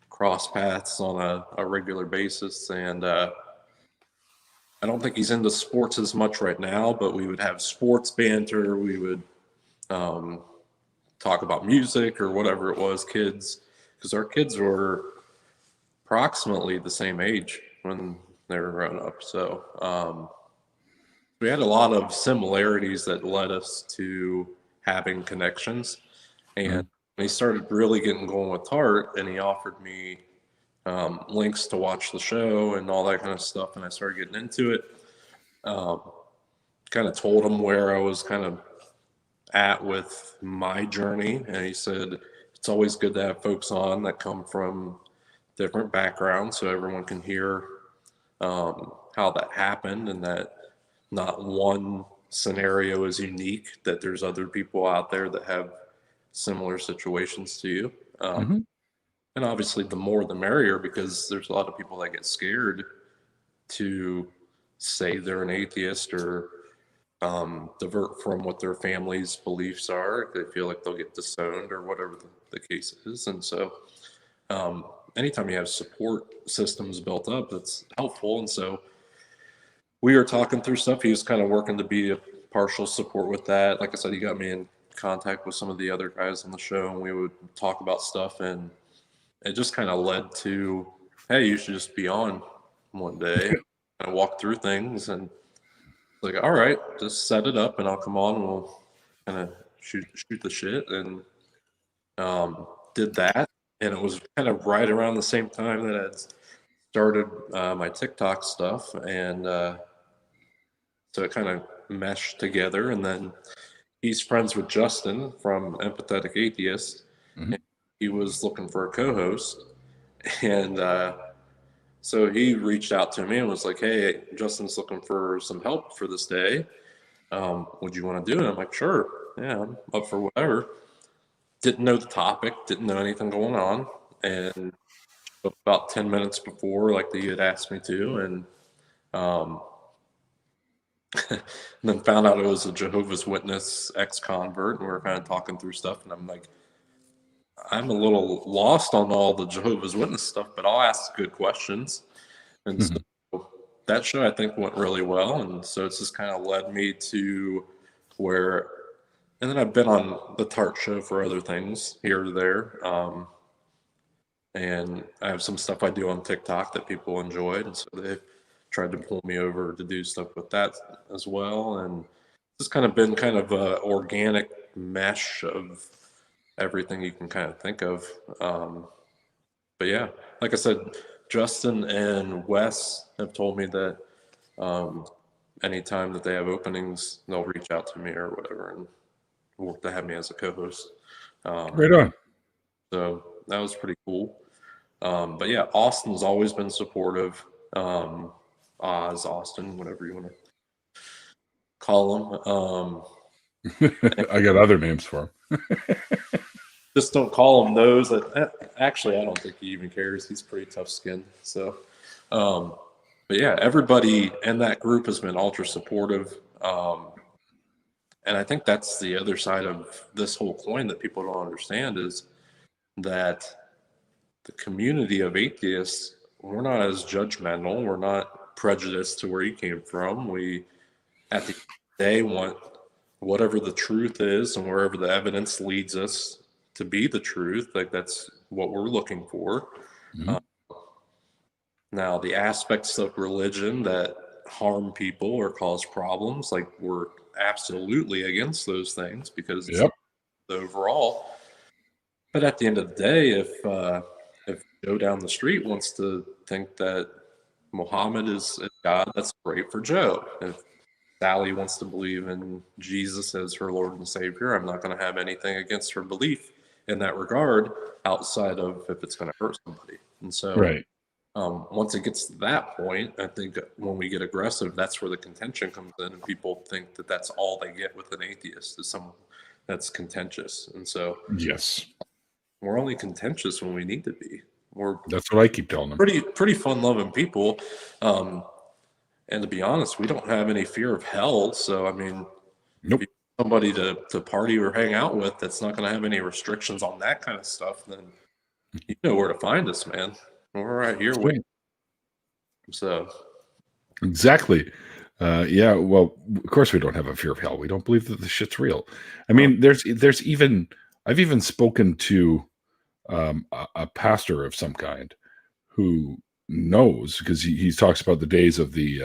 B: cross paths on a regular basis. And I don't think he's into sports as much right now, but we would have sports banter. We would um, talk about music or whatever it was, kids, because our kids were approximately the same age when they were growing up. So we had a lot of similarities that led us to having connections. And he started really getting going with Tart, and he offered me links to watch the show and all that kind of stuff. And I started getting into it. Kind of told him where I was kind of at with my journey. And he said, it's always good to have folks on that come from different backgrounds so everyone can hear how that happened, and that not one scenario is unique, that there's other people out there that have similar situations to you. And obviously, the more the merrier, because there's a lot of people that get scared to say they're an atheist or divert from what their family's beliefs are. They feel like they'll get disowned or whatever the case is. And so, anytime you have support systems built up, that's helpful. And so, we were talking through stuff. He was kind of working to be a partial support with that. Like I said, he got me in contact with some of the other guys on the show, and we would talk about stuff. And it just kind of led to, hey, you should just be on one day and walk through things. And like, all right, just set it up and I'll come on and we'll kind of shoot the shit. And did that. And it was kind of right around the same time that I'd started my TikTok stuff. And so it kind of meshed together. And then he's friends with Justin from Empathetic Atheist. And he was looking for a co-host. And so he reached out to me and was like, hey, Justin's looking for some help for this day. Would you want to do it? I'm like, sure. Yeah, I'm up for whatever. Didn't know the topic, didn't know anything going on. And about 10 minutes before, like he had asked me to, and and then found out it was a Jehovah's Witness ex-convert, and we were kind of talking through stuff, and I'm like, I'm a little lost on all the Jehovah's Witness stuff, but I'll ask good questions. And so that show, I think, went really well. And so it's just kind of led me to where, and then I've been on the Tart show for other things here or there. And I have some stuff I do on TikTok that people enjoyed. And so they've tried to pull me over to do stuff with that as well. And it's kind of been kind of an organic mesh of everything you can kind of think of. But yeah, like I said, Justin and Wes have told me that anytime that they have openings, they'll reach out to me or whatever and work to have me as a co-host.
A: Right on.
B: So that was pretty cool. But yeah, Austin's always been supportive. Austin, whatever you want to call him.
A: I got other names for him.
B: Just don't call him those. Actually, I don't think he even cares. He's pretty tough skinned. So, but yeah, everybody in that group has been ultra supportive. And I think that's the other side of this whole coin that people don't understand is that the community of atheists, we're not as judgmental. We're not prejudiced to where you came from. We, at the end of the day, want whatever the truth is and wherever the evidence leads us to be the truth. Like that's what we're looking for. Now, the aspects of religion that harm people or cause problems, like we're absolutely against those things because it's the overall. But at the end of the day, if Joe down the street wants to think that Muhammad is God, that's great for Joe. If Sally wants to believe in Jesus as her Lord and Savior, I'm not going to have anything against her belief in that regard outside of if it's going to hurt somebody. And so Once it gets to that point, I think when we get aggressive, that's where the contention comes in, and people think that that's all they get with an atheist is someone that's contentious. And so
A: Yes,
B: we're only contentious when we need to be. We're
A: that's what I keep telling them.
B: pretty fun-loving people, and to be honest, we don't have any fear of hell. So I mean,
A: Nope.
B: if you're somebody to party or hang out with that's not going to have any restrictions on that kind of stuff, then you know where to find us, man. We're right here waiting. So
A: Exactly. Yeah. Well, of course we don't have a fear of hell. We don't believe that the shit's real. I mean, there's even I've even spoken to a pastor of some kind who knows, because he talks about the days of the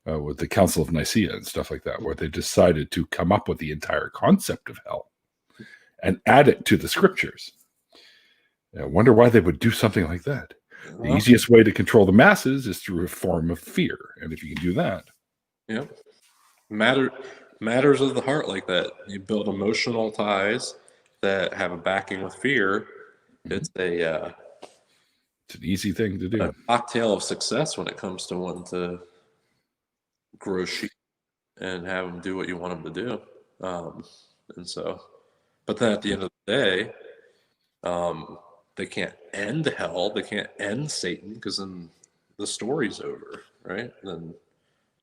A: with the Council of Nicaea and stuff like that, where they decided to come up with the entire concept of hell and add it to the scriptures. I wonder why they would do something like that. The easiest way to control the masses is through a form of fear, and if you can do that,
B: yeah, matters of the heart like that. You build emotional ties that have a backing with fear. It's an
A: easy thing to do.
B: A cocktail of success when it comes to wanting to grow sheep and have them do what you want them to do. And so, but then at the end of the day, they can't end hell. They can't end Satan, because then the story's over, right? Then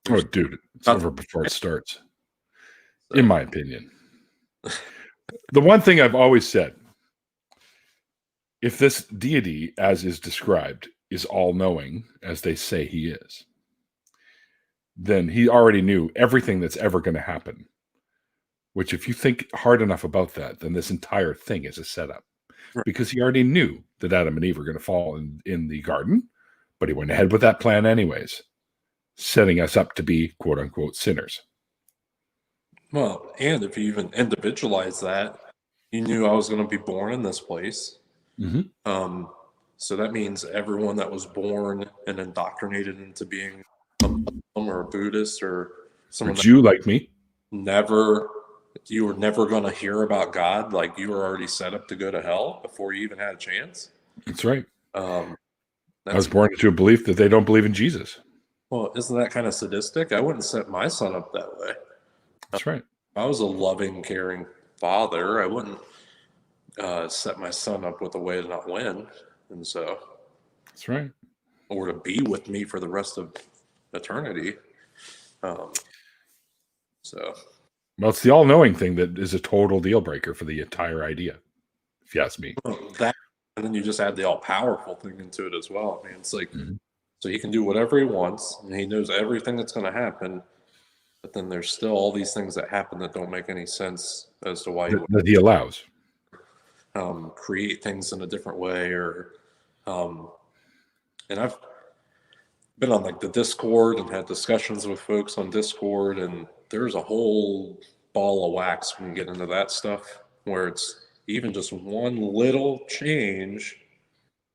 A: oh, dude, it's over before it starts. So, in my opinion, the one thing I've always said: if this deity, as is described, is all-knowing, as they say he is, then he already knew everything that's ever going to happen. Which, if you think hard enough about that, then this entire thing is a setup. Because he already knew that Adam and Eve were going to fall in the garden, but he went ahead with that plan anyways, setting us up to be quote-unquote sinners.
B: Well, and if you even individualize that, you knew I was going to be born in this place.
A: Mm-hmm.
B: So that means everyone that was born and indoctrinated into being a Muslim or a Buddhist or someone,
A: a Jew like me,
B: you were never going to hear about God. Like, you were already set up to go to hell before you even had a chance.
A: That's right. I was born into a belief that they don't believe in Jesus.
B: Well, isn't that kind of sadistic? I wouldn't set my son up that way.
A: That's right.
B: If I was a loving, caring father, I wouldn't set my son up with a way to not win. And so,
A: that's right.
B: Or to be with me for the rest of eternity.
A: Well, it's the all-knowing thing that is a total deal breaker for the entire idea, if you ask me.
B: That, and then you just add the all-powerful thing into it as well. I mean, it's like, so he can do whatever he wants, and he knows everything that's going to happen, but then there's still all these things that happen that don't make any sense as to why
A: that he allows.
B: Create things in a different way, or and I've been on like the Discord and had discussions with folks on Discord, and there's a whole ball of wax when you get into that stuff, where it's even just one little change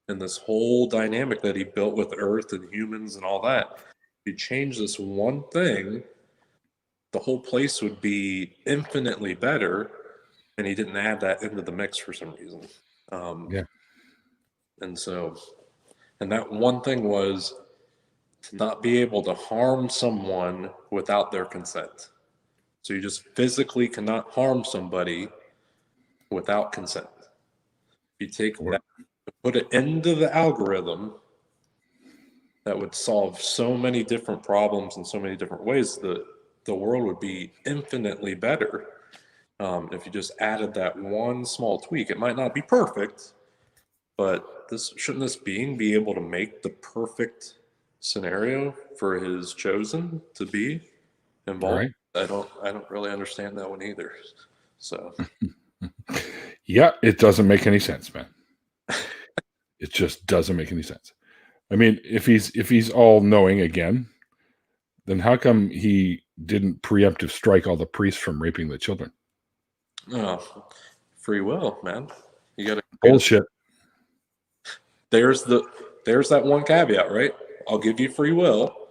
B: in this whole dynamic that he built with Earth and humans and all that. If you change this one thing, the whole place would be infinitely better, and he didn't add that into the mix for some reason.
A: Yeah.
B: And that one thing was to not be able to harm someone without their consent. So you just physically cannot harm somebody without consent. If you take that, put it into the algorithm, that would solve so many different problems in so many different ways. The world would be infinitely better if you just added that one small tweak. It might not be perfect, but shouldn't this being be able to make the perfect scenario for his chosen to be involved? Right. I don't really understand that one either. So
A: yeah, it doesn't make any sense, man. It just doesn't make any sense. I mean, if he's all knowing again, then how come he didn't preemptive strike all the priests from raping the children?
B: Oh, free will, man. You got to
A: bullshit.
B: There's that one caveat, right? I'll give you free will,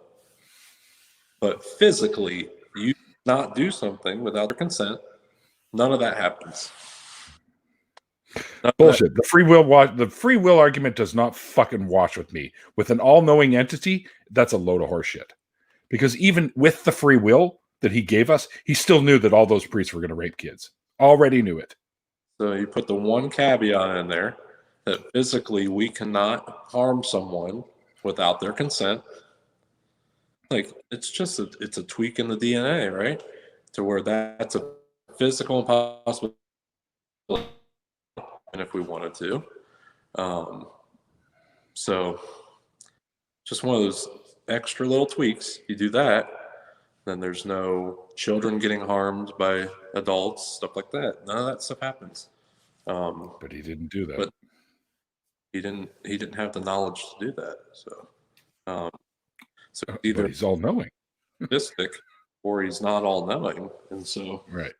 B: but physically, you not do something without their consent. None of that happens.
A: Bullshit. The free will argument does not fucking wash with me. With an all-knowing entity, that's a load of horseshit. Because even with the free will that he gave us, he still knew that all those priests were going to rape kids. Already knew it.
B: So you put the one caveat in there that physically we cannot harm someone without their consent. Like, it's just it's a tweak in the DNA, right? To where that's a physical impossibility, and if we wanted to. So just one of those extra little tweaks. You do that, then there's no children getting harmed by adults, stuff like that. None of that stuff happens.
A: But he didn't do that.
B: But he didn't have the knowledge to do that. So either
A: he's all knowing,
B: sadistic, or he's not all knowing, and so
A: right.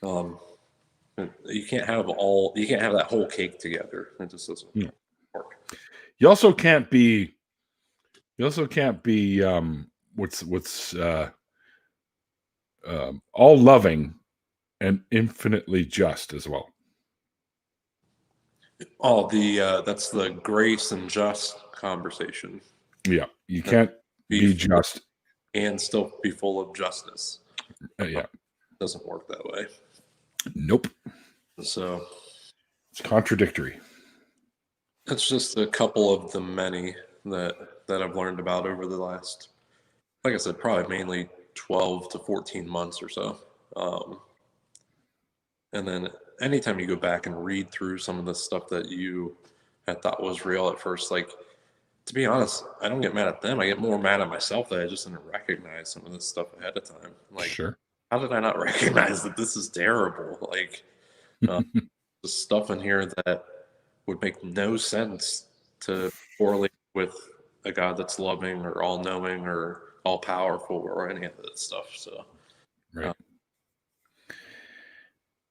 B: You can't have that whole cake together. It just doesn't work.
A: You also can't be all loving and infinitely just as well.
B: Oh, that's the grace and just conversation.
A: Yeah, you can't be just
B: and still be full of justice.
A: Yeah,
B: it doesn't work that way.
A: Nope.
B: So
A: it's contradictory.
B: It's just a couple of the many that I've learned about over the last, like I said, probably mainly 12 to 14 months or so. And then anytime you go back and read through some of the stuff that you had thought was real at first, like, to be honest, I don't get mad at them. I get more mad at myself that I just didn't recognize some of this stuff ahead of time. Like,
A: sure.
B: How did I not recognize that this is terrible? Like, the stuff in here that would make no sense to correlate with a God that's loving or all-knowing or all-powerful or any of that stuff. So,
A: right.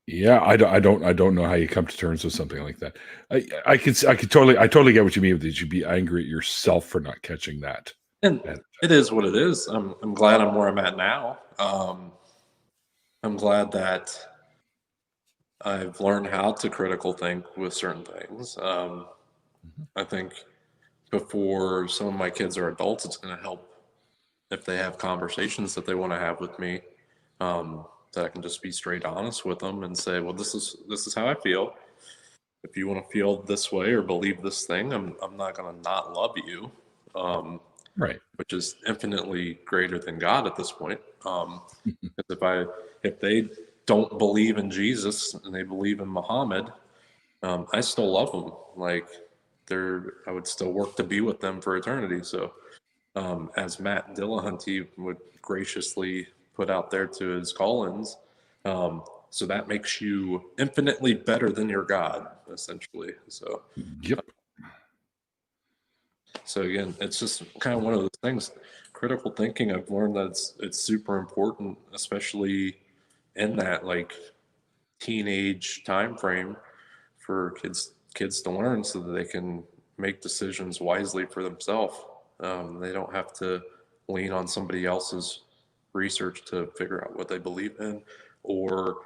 A: Yeah, I don't know how you come to terms with something like that. I totally get what you mean. That you'd be angry at yourself for not catching that.
B: And it is what it is. I'm glad I'm where I'm at now. I'm glad that I've learned how to critical think with certain things. I think before some of my kids are adults, it's going to help if they have conversations that they want to have with me. That I can just be straight honest with them and say, well, this is how I feel. If you want to feel this way or believe this thing, I'm not going to not love you.
A: Right.
B: Which is infinitely greater than God at this point. Because if they don't believe in Jesus and they believe in Muhammad, I still love them. Like, I would still work to be with them for eternity. So, as Matt Dillahunty would graciously put out there to his call-ins, so that makes you infinitely better than your God, essentially. So,
A: yep.
B: So again, it's just kind of one of those things. Critical thinking, I've learned that it's super important, especially in that like teenage time frame for kids to learn, so that they can make decisions wisely for themselves. They don't have to lean on somebody else's research to figure out what they believe in or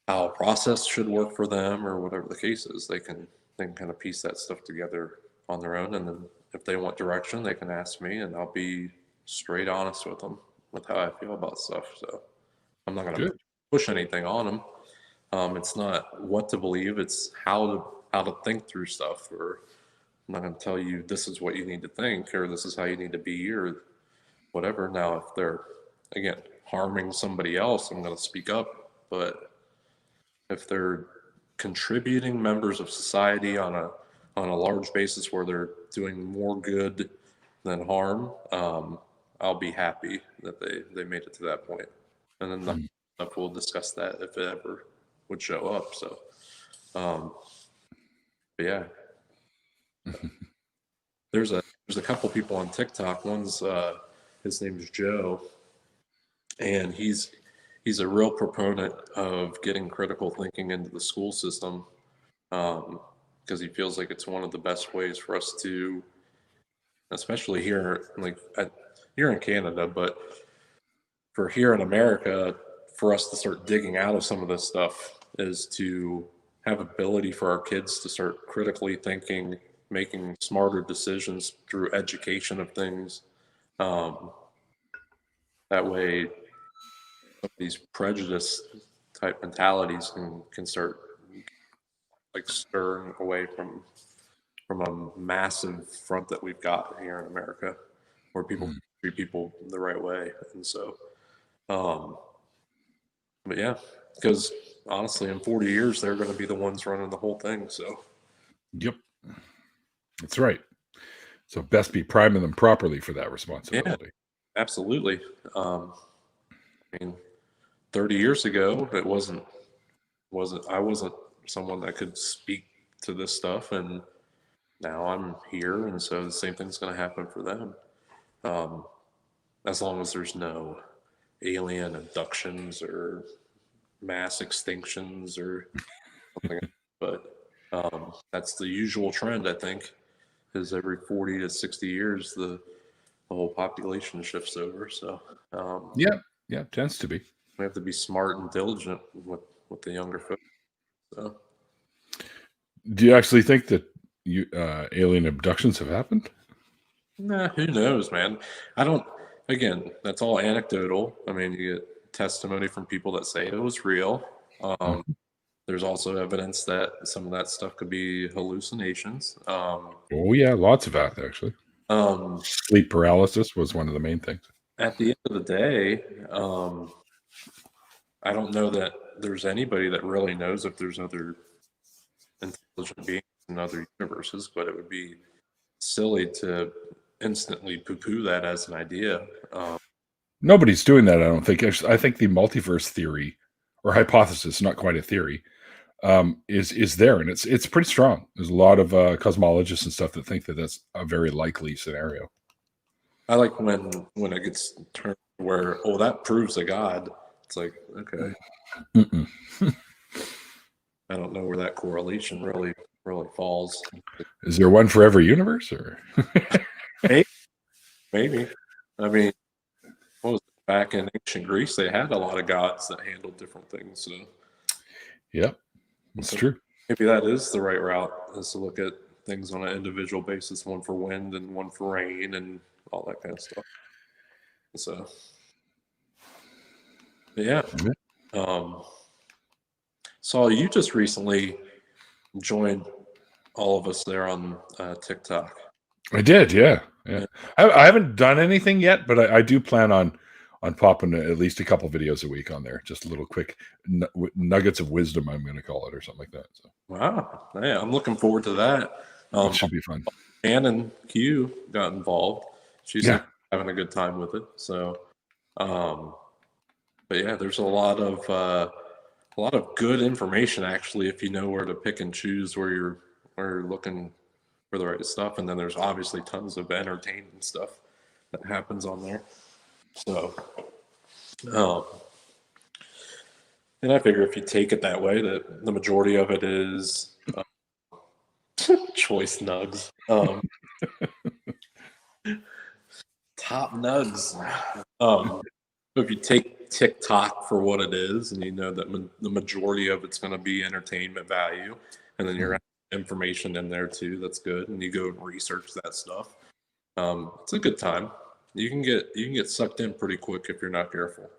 B: how a process should work for them or whatever the case is. They can kind of piece that stuff together on their own, and then if they want direction, they can ask me, and I'll be straight honest with them with how I feel about stuff. So I'm not going to push anything on them. It's not what to believe; it's how to think through stuff. Or I'm not going to tell you this is what you need to think, or this is how you need to be, or whatever. Now, if they're again harming somebody else, I'm going to speak up. But if they're contributing members of society on a large basis where they're doing more good than harm, I'll be happy that they made it to that point. And then we'll discuss that if it ever would show up. So, but yeah, there's a couple people on TikTok. One's his name's Joe, and he's a real proponent of getting critical thinking into the school system. Because he feels like it's one of the best ways for us to, especially here, like here in Canada, but for here in America, for us to start digging out of some of this stuff is to have ability for our kids to start critically thinking, making smarter decisions through education of things. That way, these prejudice type mentalities can start like stirring away from a massive front that we've got here in America, where people treat people the right way. And so, but yeah, because honestly, in 40 years, they're going to be the ones running the whole thing. So,
A: Yep, that's right. So best be priming them properly for that responsibility.
B: yeah, absolutely. I mean, 30 years ago, I wasn't someone that could speak to this stuff, and now I'm here, and so the same thing's going to happen for them. As long as there's no alien abductions or mass extinctions or something. But that's the usual trend, I think, is every 40 to 60 years, the whole population shifts over. So
A: yeah, tends to be.
B: we have to be smart and diligent with the younger folks. So,
A: do you actually think that alien abductions have happened?
B: nah, who knows, man? I don't. Again, that's all anecdotal. I mean, you get testimony from people that say it was real. There's also evidence that some of that stuff could be hallucinations.
A: Oh yeah, lots of that actually. Sleep paralysis was one of the main things.
B: At the end of the day, I don't know that there's anybody that really knows if there's other intelligent beings in other universes, but it would be silly to instantly poo-poo that as an idea.
A: Nobody's doing that, I don't think. Actually, I think the multiverse theory or hypothesis, not quite a theory, is there, and it's pretty strong. There's a lot of cosmologists and stuff that think that that's a very likely scenario.
B: I like when it gets turned where, oh, that proves a God. It's like, okay. I don't know where that correlation really falls.
A: Is there one for every universe, or
B: maybe? I mean, what was it? Back in ancient Greece, they had a lot of gods that handled different things. So,
A: yeah, that's true.
B: Maybe that is the right route, is to look at things on an individual basis, one for wind and one for rain and all that kind of stuff. So, yeah. Saul, you just recently joined all of us there on TikTok.
A: I did, yeah. I haven't done anything yet, but I do plan on popping at least a couple videos a week on there. Just a little quick nuggets of wisdom, I'm going to call it, or something like that. So.
B: Wow. Yeah, I'm looking forward to that.
A: It should be fun.
B: Shannon Q got involved. She's having a good time with it. So, but yeah, there's a lot of good information, actually, if you know where to pick and choose where you're looking for the right stuff. And then there's obviously tons of entertainment stuff that happens on there. So, and I figure if you take it that way, that the majority of it is choice nugs. Top nugs. If you take TikTok for what it is, and you know that the majority of it's going to be entertainment value, and then you're information in there too, that's good, and you go and research that stuff. It's a good time. You can get sucked in pretty quick if you're not careful.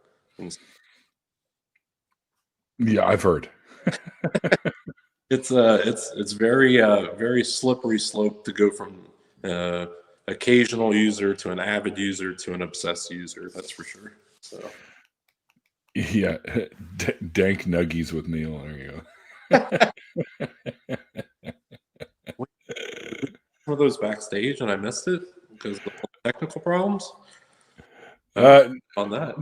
A: Yeah, I've heard.
B: It's very very slippery slope to go from occasional user to an avid user to an obsessed user. That's for sure. So
A: yeah, dank nuggies with Neil. There you go.
B: One of those backstage, and I missed it because of the technical problems. On that,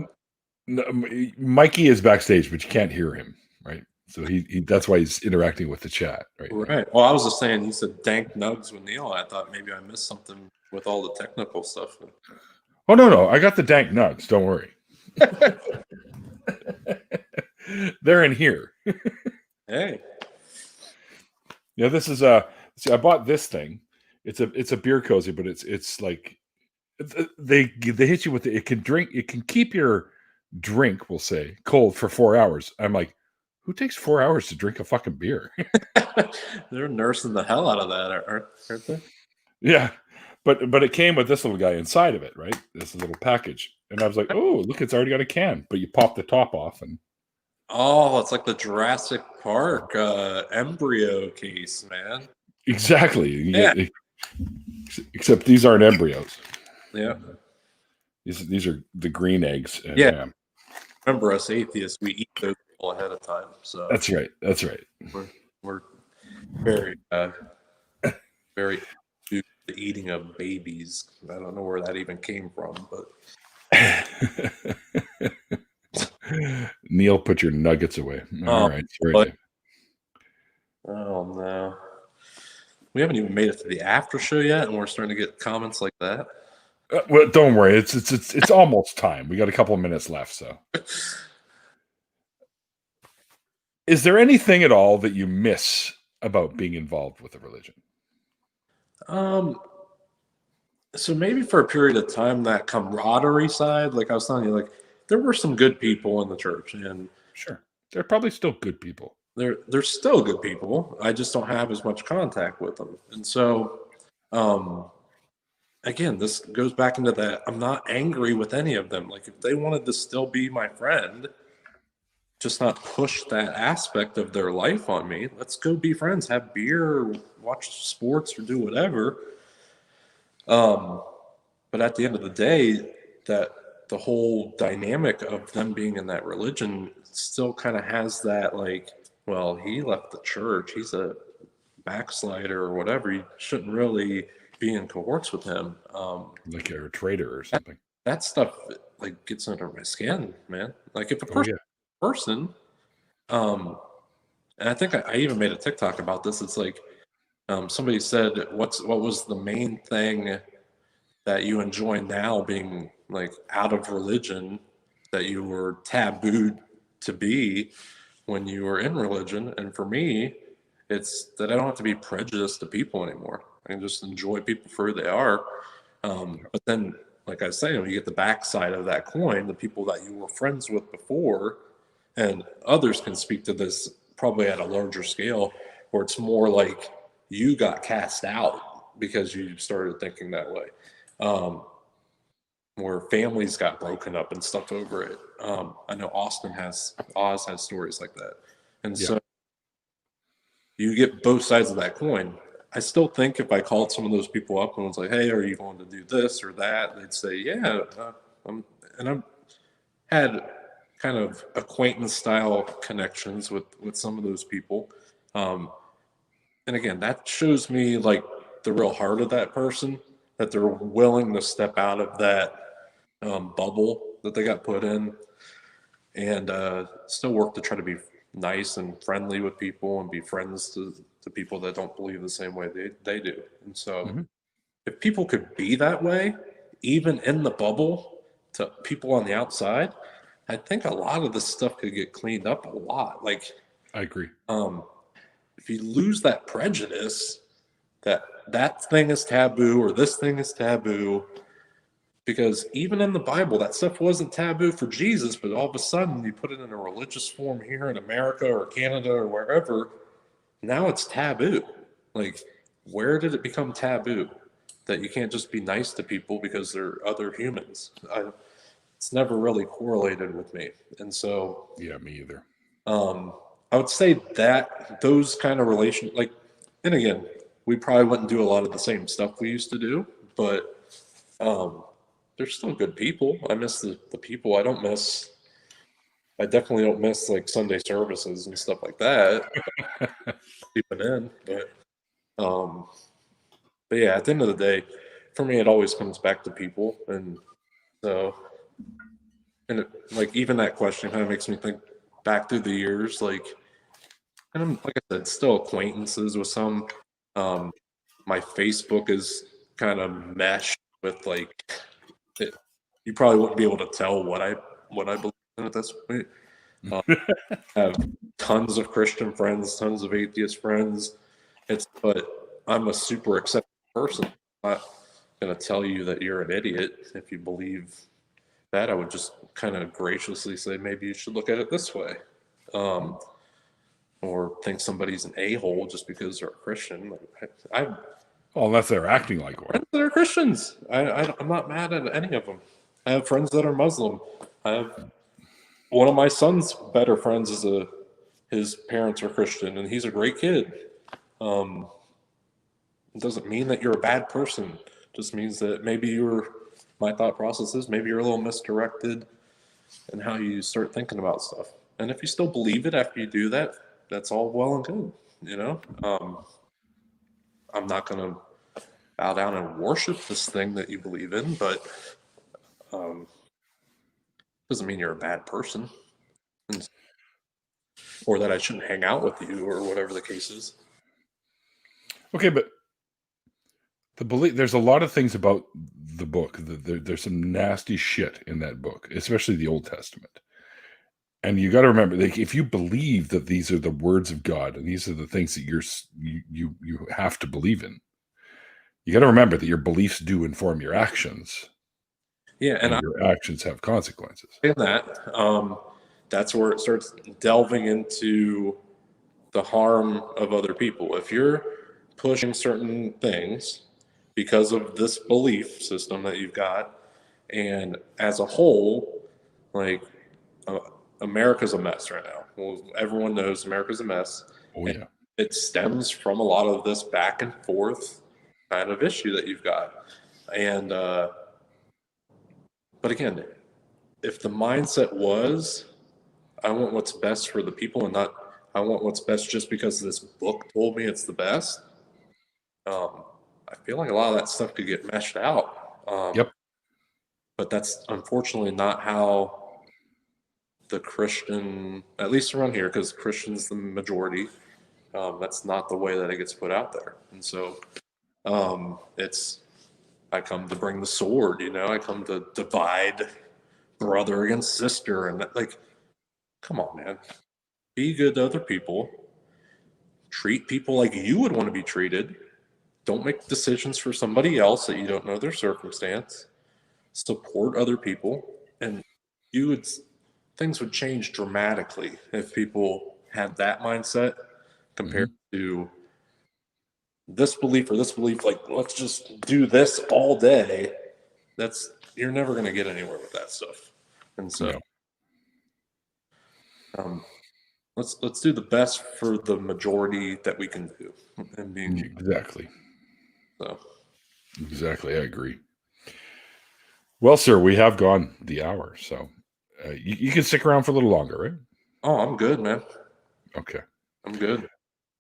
A: Mikey is backstage, but you can't hear him, right? So he that's why he's interacting with the chat, right?
B: Right. Well, I was just saying, you said dank nugs with Neil. I thought maybe I missed something with all the technical stuff.
A: Oh no, I got the dank nugs. Don't worry. They're in here.
B: Hey.
A: Yeah, this is see, I bought this thing. It's a beer cozy, but it's like they hit you with it can keep your drink, we'll say, cold for 4 hours. I'm like, Who takes 4 hours to drink a fucking beer?
B: They're nursing the hell out of that, aren't they?
A: Yeah. But it came with this little guy inside of it, right? This little package. And I was like, oh, look, it's already got a can. But you pop the top off and
B: Oh, it's like the Jurassic Park embryo case, man.
A: exactly.
B: Yeah.
A: Except these aren't embryos.
B: Yeah.
A: These are the green eggs.
B: Yeah. Remember us atheists, we eat those all ahead of time. So
A: That's right. That's right.
B: We're very very used to eating of babies. I don't know where that even came from, but
A: Neil, put your nuggets away. All right. Sorry, Dave.
B: Oh no. We haven't even made it to the after show yet, and we're starting to get comments like that.
A: Well, don't worry. It's almost time. We got a couple of minutes left. So, is there anything at all that you miss about being involved with a religion?
B: So maybe for a period of time, that camaraderie side, like I was telling you, like there were some good people in the church, and
A: Sure, they're probably still good people.
B: They're still good people. I just don't have as much contact with them, and so, again, this goes back into that. I'm not angry with any of them. Like if they wanted to still be my friend, just not push that aspect of their life on me. Let's go be friends, have beer, watch sports, or do whatever. But at the end of the day, that the whole dynamic of them being in that religion still kind of has that, like, well, he left the church, he's a backslider or whatever, you shouldn't really be in cohorts with him.
A: Like a traitor or something.
B: That stuff like gets under my skin, man. Like if a person, and I think I even made a TikTok about this. It's like somebody said, what was the main thing that you enjoy now being like out of religion that you were tabooed to be when you were in religion? And for me, it's that I don't have to be prejudiced to people anymore. I can just enjoy people for who they are. But then, like I was saying, when you get the backside of that coin, the people that you were friends with before, and others can speak to this probably at a larger scale, where it's more like you got cast out because you started thinking that way. Where families got broken up and stuff over it. I know Oz has stories like that. And so you get both sides of that coin. I still think if I called some of those people up and was like, hey, are you going to do this or that? They'd say, yeah. I've had kind of acquaintance style connections with some of those people. And again, that shows me like the real heart of that person, that they're willing to step out of that bubble that they got put in and still work to try to be nice and friendly with people and be friends to people that don't believe the same way they do. And so if people could be that way, even in the bubble to people on the outside, I think a lot of this stuff could get cleaned up a lot. Like,
A: I agree.
B: If you lose that prejudice that thing is taboo or this thing is taboo, because even in the Bible, that stuff wasn't taboo for Jesus, but all of a sudden you put it in a religious form here in America or Canada or wherever, now it's taboo. Like, where did it become taboo? That you can't just be nice to people because they're other humans. It's never really correlated with me. And so...
A: Yeah, me either.
B: I would say that those kind of relations, like, and again, we probably wouldn't do a lot of the same stuff we used to do, but they're still good people. I miss the people. I definitely don't miss like Sunday services and stuff like that. Keeping in, but yeah, at the end of the day, for me, it always comes back to people, and so, and like even that question kind of makes me think back through the years, like, and I'm, like I said, still acquaintances with some. My Facebook is kind of meshed with like it, you probably wouldn't be able to tell what I believe in at this point. I have tons of Christian friends, tons of atheist friends. But I'm a super accepting person. I'm not going to tell you that you're an idiot if you believe that. I would just kind of graciously say maybe you should look at it this way. or think somebody's an a-hole just because they're a Christian. Like,
A: Well, unless they're acting like one.
B: friends that are Christians. I'm not mad at any of them. I have friends that are Muslim. I have one of my son's better friends his parents are Christian, and he's a great kid. It doesn't mean that you're a bad person. It just means that my thought process is maybe you're a little misdirected in how you start thinking about stuff. And if you still believe it after you do that, that's all well and good, you know? I'm not going to bow down and worship this thing that you believe in, but doesn't mean you're a bad person or that I shouldn't hang out with you or whatever the case is.
A: Okay, but there's a lot of things about the book. There's some nasty shit in that book, especially the Old Testament. And you got to remember, like, if you believe that these are the words of God and these are the things that you have to believe in, you got to remember that your beliefs do inform your actions.
B: Yeah, and
A: your actions have consequences.
B: In that's where it starts delving into the harm of other people. If you're pushing certain things because of this belief system that you've got, and as a whole, like America's a mess right now. Well, everyone knows America's a mess.
A: Oh yeah.
B: It stems from a lot of this back and forth kind of issue that you've got. And but again, if the mindset was, I want what's best for the people and not I want what's best just because this book told me it's the best, I feel like a lot of that stuff could get meshed out.
A: Yep.
B: But that's unfortunately not how the Christian, at least around here, because Christian's the majority, that's not the way that it gets put out there. And so I come to bring the sword, I come to divide brother against sister. And like, come on, man. Be good to other people. Treat people like you would want to be treated. Don't make decisions for somebody else that you don't know their circumstance. Support other people. And things would change dramatically if people had that mindset compared to this belief or this belief, like, let's just do this all day. You're never going to get anywhere with that stuff. And so let's do the best for the majority that we can do. And being
A: exactly.
B: So
A: exactly, I agree. Well, sir, we have gone the hour, so you can stick around for a little longer, right?
B: Oh, I'm good, man.
A: Okay,
B: I'm good.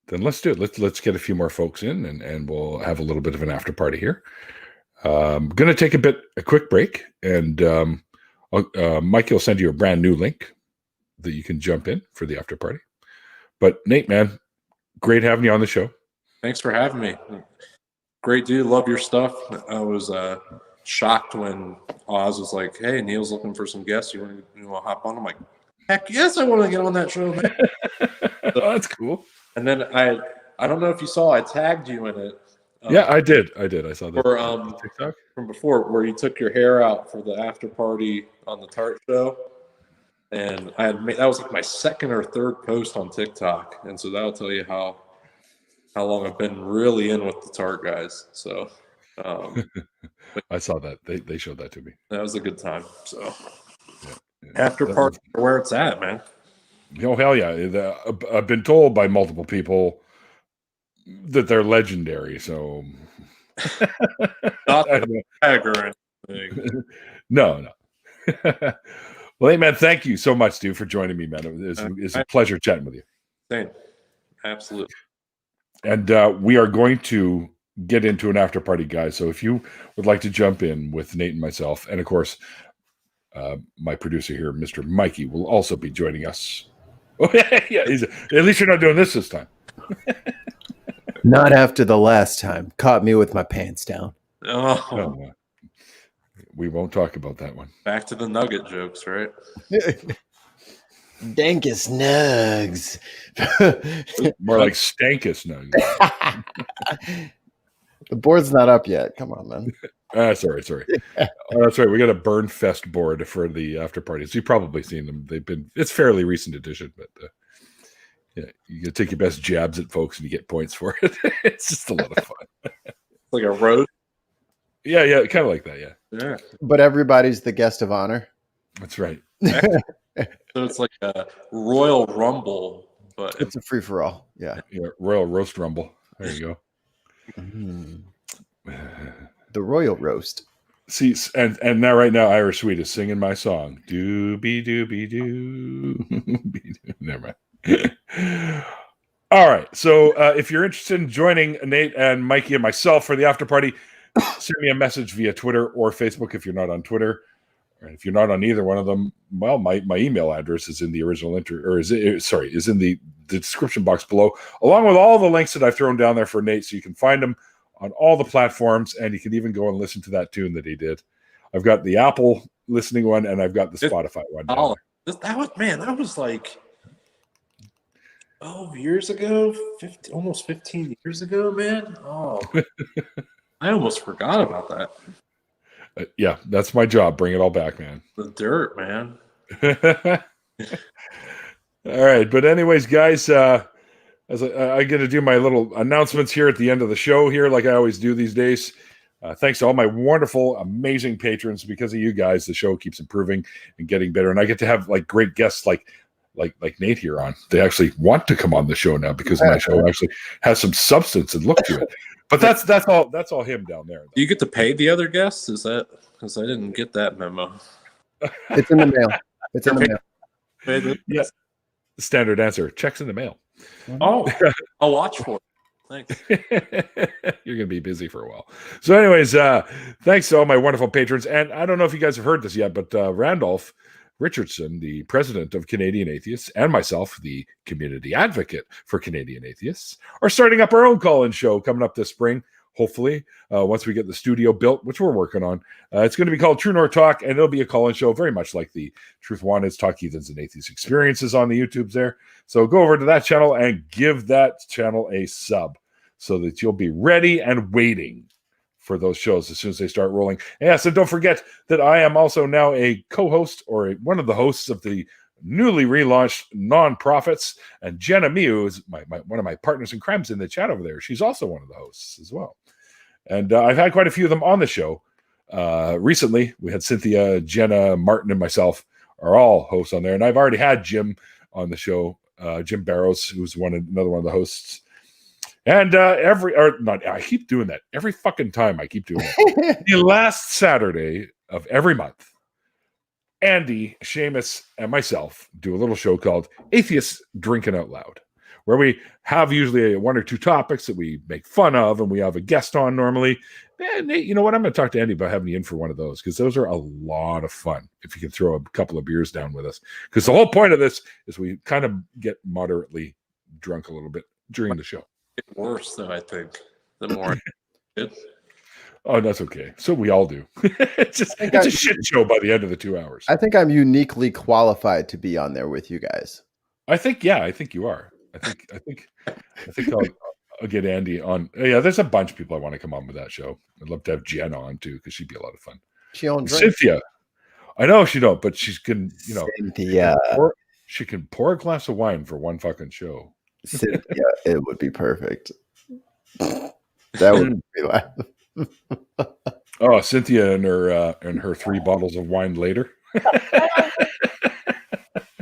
A: Then let's do it. Let's get a few more folks in, and we'll have a little bit of an after party here. I'm going to take a quick break, and Mike will send you a brand new link that you can jump in for the after party. But Nate, man, great having you on the show.
B: Thanks for having me. Great dude. Love your stuff. I was shocked when Oz was like, "Hey, Neil's looking for some guests. You want to hop on?" I'm like, "Heck yes, I want to get on that show, man."
A: Oh, that's cool.
B: And then I don't know if you saw, I tagged you in it.
A: Yeah, I did. I saw that
B: on
A: TikTok
B: from before, where you took your hair out for the after party on the Tart show. And that was like my second or third post on TikTok, and so that'll tell you how long I've been really in with the Tart guys. So
A: I saw that they showed that to me.
B: That was a good time. So
A: yeah.
B: After party, where it's at, man.
A: Oh hell yeah! I've been told by multiple people that they're legendary. So
B: not a tag or anything.
A: No. Well, hey man, thank you so much, dude, for joining me, man. It's a pleasure chatting with you.
B: Same. Absolutely.
A: And we are going to get into an after party, guys. So if you would like to jump in with Nate and myself, and of course, my producer here, Mr. Mikey, will also be joining us. Oh, yeah, at least you're not doing this time.
C: Not after the last time. Caught me with my pants down.
B: Oh.
A: We won't talk about that one.
B: Back to the nugget jokes, right?
C: Dankus nugs.
A: More like stankus nugs.
C: The board's not up yet. Come on, man.
A: Sorry. That's right. We got a Burn Fest board for the after parties. You've probably seen them. It's fairly recent edition, but Yeah, you can take your best jabs at folks and you get points for it. It's just a lot of fun.
B: Like a road.
A: Yeah, kind of like that. Yeah,
B: Yeah.
C: But everybody's the guest of honor.
A: that's right.
B: So it's like a Royal Rumble, but
C: It's a free for all. Yeah.
A: Royal Roast Rumble. There you go.
C: Mhm. The Royal Roast.
A: See, and now right now Irish Sweet is singing my song. Doobie doobie doo. Never mind. All right. So if you're interested in joining Nate and Mikey and myself for the after party, send me a message via Twitter or Facebook if you're not on Twitter. And if you're not on either one of them, well, my email address is in the original is in the description box below, along with all the links that I've thrown down there for Nate, so you can find them on all the platforms, and you can even go and listen to that tune that he did. I've got the Apple listening one, and I've got the Spotify one.
B: That was like 12 years ago, almost 15 years ago, man. Oh, I almost forgot about that.
A: Yeah, that's my job. Bring it all back, man.
B: The dirt, man.
A: All right. But anyways, guys, as I get to do my little announcements here at the end of the show here, like I always do these days. Thanks to all my wonderful, amazing patrons. Because of you guys, the show keeps improving and getting better. And I get to have like great guests like Nate here on. They actually want to come on the show now because my show actually has some substance and look to it. But that's all him down there.
B: Do you get to pay the other guests? Is that because I didn't get that memo?
C: It's in the mail. It's in the mail.
A: Yes. Standard answer. Checks in the mail.
B: Oh, I'll watch for it. Thanks.
A: You're going to be busy for a while. So anyways, thanks to all my wonderful patrons. And I don't know if you guys have heard this yet, but Randolph Richardson, the president of Canadian Atheists, and myself, the community advocate for Canadian Atheists, are starting up our own call-in show coming up this spring, hopefully, once we get the studio built, which we're working on. It's going to be called True North Talk, and it'll be a call-in show very much like the Truth Wanted's Talk Heathens and Atheist Experiences on the YouTubes there. So go over to that channel and give that channel a sub so that you'll be ready and waiting for those shows as soon as they start rolling. Yes, and don't forget that I am also now a co-host or one of the hosts of the newly relaunched Nonprofits, and Jenna Miu is one of my partners in crimes in the chat over there. She's also one of the hosts as well. And I've had quite a few of them on the show. Recently, we had Cynthia, Jenna, Martin, and myself are all hosts on there. And I've already had Jim on the show, Jim Barrows, who's another one of the hosts. And I keep doing that every fucking time. I keep doing it. The last Saturday of every month, Andy, Seamus, and myself do a little show called Atheists Drinking Out Loud, where we have usually one or two topics that we make fun of, and we have a guest on normally. Nate, you know what? I'm going to talk to Andy about having you in for one of those, because those are a lot of fun if you can throw a couple of beers down with us. Because the whole point of this is we kind of get moderately drunk a little bit during the show.
B: Worse, though, I think. The more good.
A: Oh, that's okay. So we all do. It's a shit show by the end of the 2 hours.
C: I think I'm uniquely qualified to be on there with you guys.
A: I think you are. I think I'll get Andy on. Yeah, there's a bunch of people I want to come on with that show. I'd love to have Jen on too, because she'd be a lot of fun.
C: She owns
A: Cynthia. I know she don't, but she can,
C: Cynthia.
A: She can pour a glass of wine for one fucking show.
C: Cynthia, it would be perfect. That would be like.
A: Oh, Cynthia and her 3 bottles of wine later.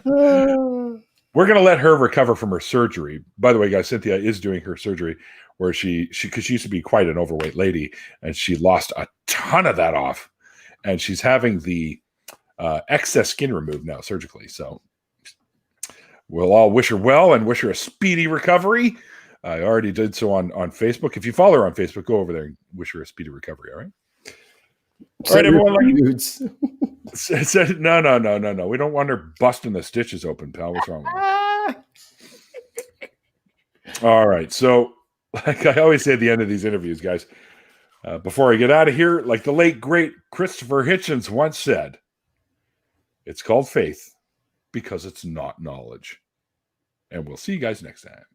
A: We're going to let her recover from her surgery. By the way, guys, Cynthia is doing her surgery where because she used to be quite an overweight lady, and she lost a ton of that off. And she's having the excess skin removed now surgically. So we'll all wish her well and wish her a speedy recovery. I already did so on Facebook. If you follow her on Facebook, go over there and wish her a speedy recovery. All right. All right, everyone. No. We don't want her busting the stitches open, pal. What's wrong with her? All right. So, like I always say at the end of these interviews, guys, before I get out of here, like the late, great Christopher Hitchens once said, it's called faith because it's not knowledge. And we'll see you guys next time.